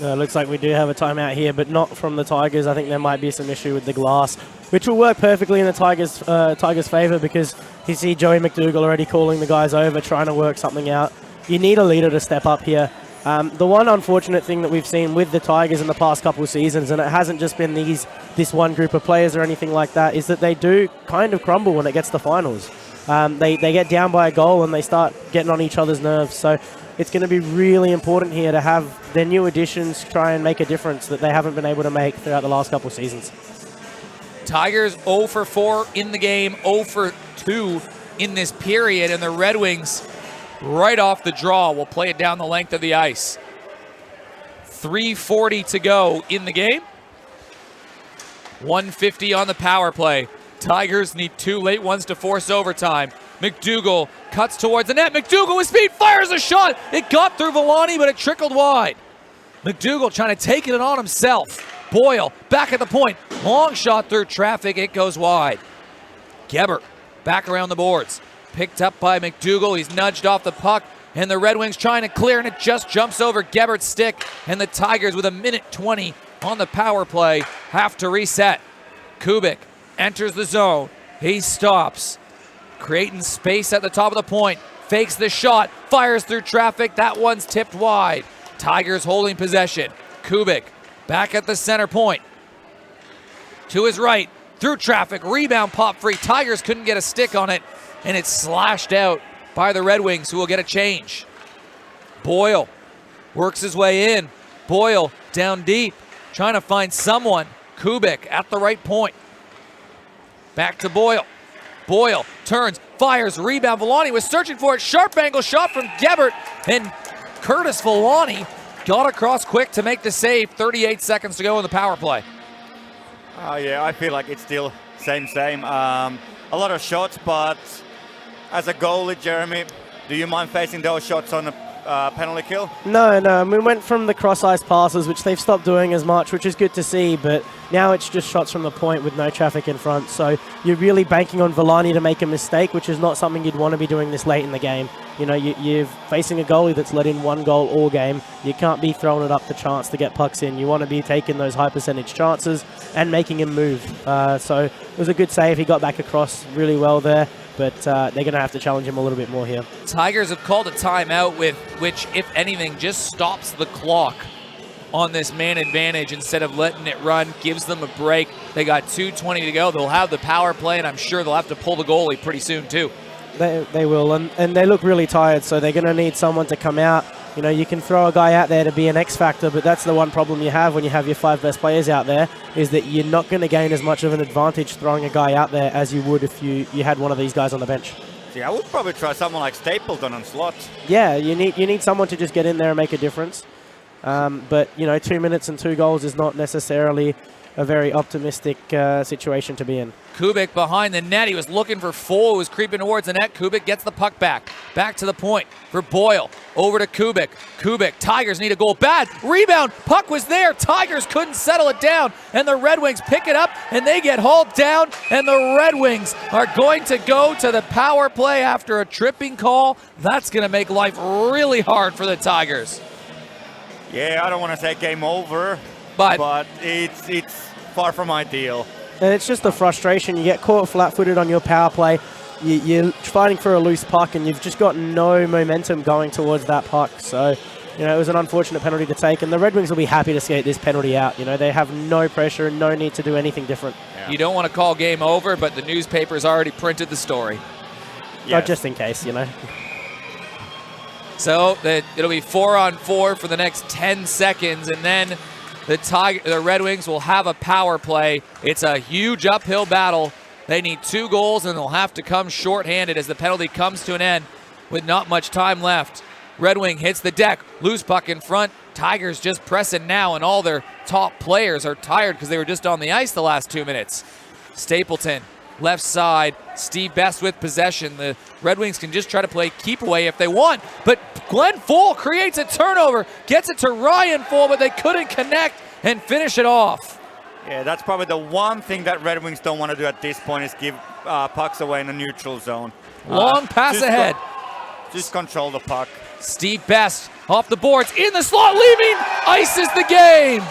Looks like we do have a timeout here, but not from the Tigers. I think there might be some issue with the glass, which will work perfectly in the Tigers' favor, because you see Joey McDougall already calling the guys over, trying to work something out. You need a leader to step up here. The one unfortunate thing that we've seen with the Tigers in the past couple of seasons, and it hasn't just been this one group of players or anything like that, is that they do kind of crumble when it gets to finals. They get down by a goal and they start getting on each other's nerves. So it's going to be really important here to have their new additions try and make a difference that they haven't been able to make throughout the last couple of seasons. Tigers 0 for 4 in the game, 0 for 2 in this period, and the Red Wings right off the draw will play it down the length of the ice. 3:40 to go in the game. 150 on the power play. Tigers need 2 late ones to force overtime. McDougall cuts towards the net. McDougall with speed fires a shot. It got through Villani, but it trickled wide. McDougall trying to take it on himself. Boyle back at the point. Long shot through traffic. It goes wide. Gebert back around the boards. Picked up by McDougall. He's nudged off the puck. And the Red Wings trying to clear, and it just jumps over Gebert's stick. And the Tigers, with 1:20 on the power play, have to reset. Kubik enters the zone. He stops, creating space at the top of the point. Fakes the shot, fires through traffic. That one's tipped wide. Tigers holding possession. Kubik back at the center point. To his right, through traffic, rebound pop free. Tigers couldn't get a stick on it, and it's slashed out by the Red Wings, who will get a change. Boyle works his way in. Boyle down deep, trying to find someone. Kubik at the right point. Back to Boyle. Boyle turns, fires, rebound. Villani was searching for it. Sharp angle shot from Gebert, and Curtis Villani got across quick to make the save. 38 seconds to go in the power play. Yeah, I feel like it's still same. A lot of shots, but as a goalie, Jeremy, do you mind facing those shots on a penalty kill? No. We went from the cross-ice passes, which they've stopped doing as much, which is good to see, but now it's just shots from the point with no traffic in front. So you're really banking on Villani to make a mistake, which is not something you'd want to be doing this late in the game. You know, you're facing a goalie that's let in 1 goal all game. You can't be throwing it up the chance to get pucks in. You want to be taking those high percentage chances and making him move. So it was a good save. He got back across really well there. but they're going to have to challenge him a little bit more here. Tigers have called a timeout, with which, if anything, just stops the clock on this man advantage instead of letting it run, gives them a break. They got 2:20 to go. They'll have the power play, and I'm sure they'll have to pull the goalie pretty soon too. They will, and they look really tired, so they're going to need someone to come out. You know, you can throw a guy out there to be an X factor, but that's the one problem you have when you have your 5 best players out there, is that you're not going to gain as much of an advantage throwing a guy out there as you would if you had one of these guys on the bench. See, I would probably try someone like Stapleton on slot. Yeah, you need someone to just get in there and make a difference. But, you know, 2 minutes and 2 goals is not necessarily a very optimistic situation to be in. Kubik behind the net. He was looking for Foll, who was creeping towards the net. Kubik gets the puck back. Back to the point for Boyle. Over to Kubik. Kubik. Tigers need a goal. Bad. Rebound. Puck was there. Tigers couldn't settle it down. And the Red Wings pick it up, and they get hauled down. And the Red Wings are going to go to the power play after a tripping call. That's going to make life really hard for the Tigers. Yeah, I don't want to say game over, But it's far from ideal. And it's just the frustration. You get caught flat-footed on your power play. You're fighting for a loose puck, and you've just got no momentum going towards that puck. So, you know, it was an unfortunate penalty to take, and the Red Wings will be happy to skate this penalty out. You know, they have no pressure and no need to do anything different. Yeah. you don't want to call game over, but the newspaper's already printed the story. Not just in case, you know. So it'll be 4-on-4 for the next 10 seconds, and then the Red Wings will have a power play. It's a huge uphill battle. They need 2 goals, and they'll have to come shorthanded as the penalty comes to an end with not much time left. Red Wing hits the deck, loose puck in front. Tigers just pressing now, and all their top players are tired because they were just on the ice the last 2 minutes. Stapleton, left side, Steve Best with possession. The Red Wings can just try to play keep away if they want, but Glenn Foll creates a turnover, gets it to Ryan Foll, but they couldn't connect and finish it off. Yeah, that's probably the one thing that Red Wings don't want to do at this point, is give pucks away in the neutral zone. Long pass ahead. Just control the puck. Steve Best off the boards, in the slot, leaving, ices the game.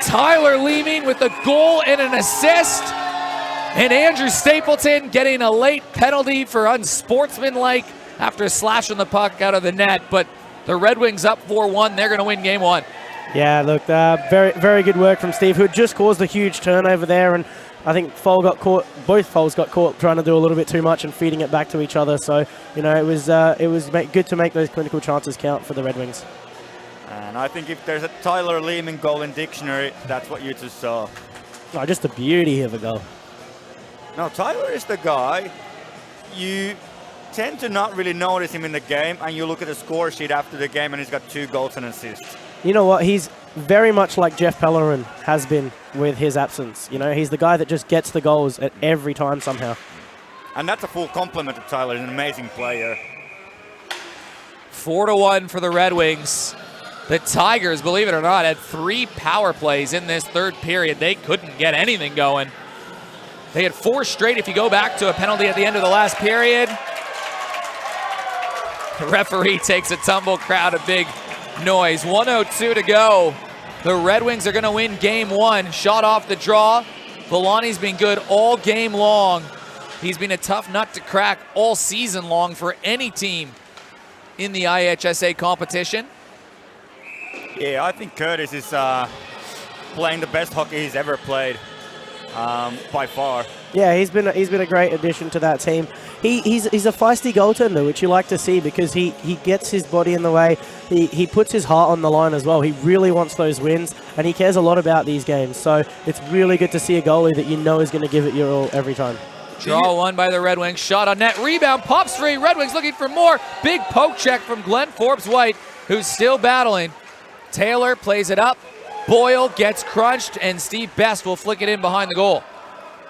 Tyler Leeming with a goal and an assist. And Andrew Stapleton getting a late penalty for unsportsmanlike after slashing the puck out of the net. But the Red Wings up 4-1. They're going to win game 1. Yeah, look, very, very good work from Steve, who had just caused a huge turnover there. And I think Foll got caught, both Folls got caught trying to do a little bit too much and feeding it back to each other. So, you know, it was good to make those clinical chances count for the Red Wings. And I think if there's a Tyler Leeming goal in dictionary, that's what you just saw. Oh, just the beauty of a goal. No, Tyler is the guy. You tend to not really notice him in the game, and you look at the score sheet after the game, and he's got 2 goals and assists. You know what? He's very much like Jeff Pellerin has been with his absence. You know, he's the guy that just gets the goals at every time somehow. And that's a full compliment to Tyler. He's an amazing player. 4-1 for the Red Wings. The Tigers, believe it or not, had 3 power plays in this third period. They couldn't get anything going. They had 4 straight if you go back to a penalty at the end of the last period. The referee takes a tumble, crowd a big noise. 1:02 to go. The Red Wings are going to win game 1. Shot off the draw. Villani's been good all game long. He's been a tough nut to crack all season long for any team in the IHSA competition. Yeah, I think Curtis is playing the best hockey he's ever played, by far. Yeah, he's been a great addition to that team. He's a feisty goaltender, which you like to see, because he gets his body in the way. He puts his heart on the line as well. He really wants those wins, and he cares a lot about these games. So it's really good to see a goalie that you know is going to give it your all every time. Draw 1 by the Red Wings. Shot on net. Rebound. Pops free. Red Wings looking for more. Big poke check from Glenn Forbes-White, who's still battling. Taylor plays it up. Boyle gets crunched, and Steve Best will flick it in behind the goal.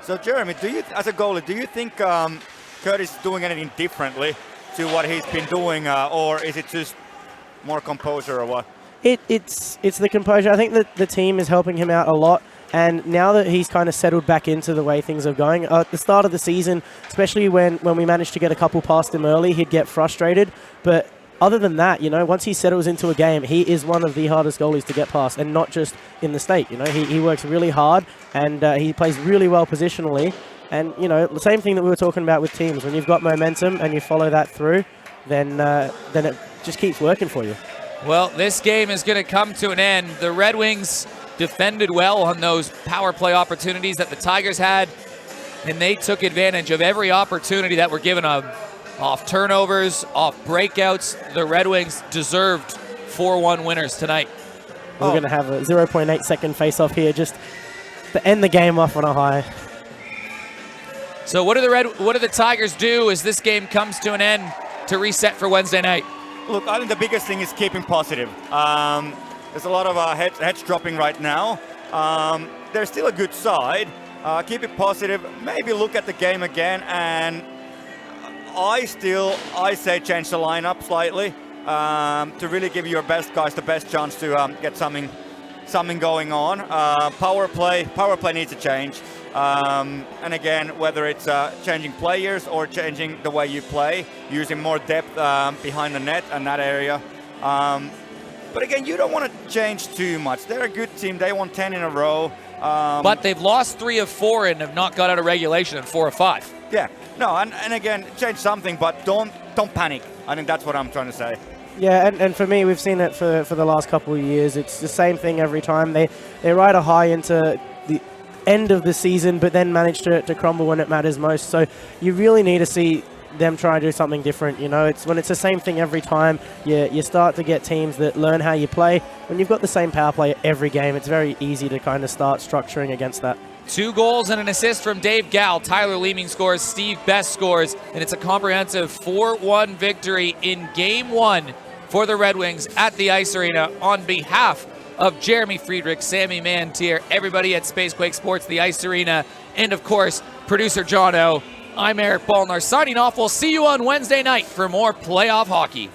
So, Jeremy, as a goalie, do you think Curtis is doing anything differently to what he's been doing, or is it just more composure or what? It's the composure. I think that the team is helping him out a lot. And now that he's kind of settled back into the way things are going, at the start of the season, especially when we managed to get a couple past him early, he'd get frustrated. But other than that, you know, once he settles into a game, he is one of the hardest goalies to get past, and not just in the state. You know, he works really hard, and he plays really well positionally. And, you know, the same thing that we were talking about with teams. When you've got momentum and you follow that through, then it just keeps working for you. Well, this game is going to come to an end. The Red Wings defended well on those power play opportunities that the Tigers had, and they took advantage of every opportunity that were given them. Off turnovers, off breakouts, the Red Wings deserved 4-1 winners tonight. We're going to have a 0.8 second face-off here just to end the game off on a high. So what do the Tigers do as this game comes to an end to reset for Wednesday night? Look, I think the biggest thing is keeping positive. There's a lot of heads dropping right now. They're still a good side. Keep it positive. Maybe look at the game again, and I say change the lineup slightly to really give your best guys the best chance to get something going on. Power play needs to change. And again, whether it's changing players or changing the way you play, using more depth behind the net and that area. But again, you don't want to change too much. They're a good team. They won 10 in a row. But they've lost 3 of 4 and have not got out of regulation in 4 of 5. Yeah. No, and again, change something, but don't panic. I think that's what I'm trying to say. Yeah, and for me, we've seen it for the last couple of years. It's the same thing every time. They ride a high into the end of the season, but then manage to crumble when it matters most. So you really need to see them try and do something different. You know, it's when it's the same thing every time, you start to get teams that learn how you play. When you've got the same power play every game, it's very easy to kind of start structuring against that. 2 goals and an assist from Dave Gall. Tyler Leeming scores, Steve Best scores, and it's a comprehensive 4-1 victory in Game 1 for the Red Wings at the Ice Arena. On behalf of Jeremy Friedrich, Sammy Mantier, everybody at Spacequake Sports, the Ice Arena, and of course, producer John O. I'm Eric Ballnar signing off. We'll see you on Wednesday night for more playoff hockey.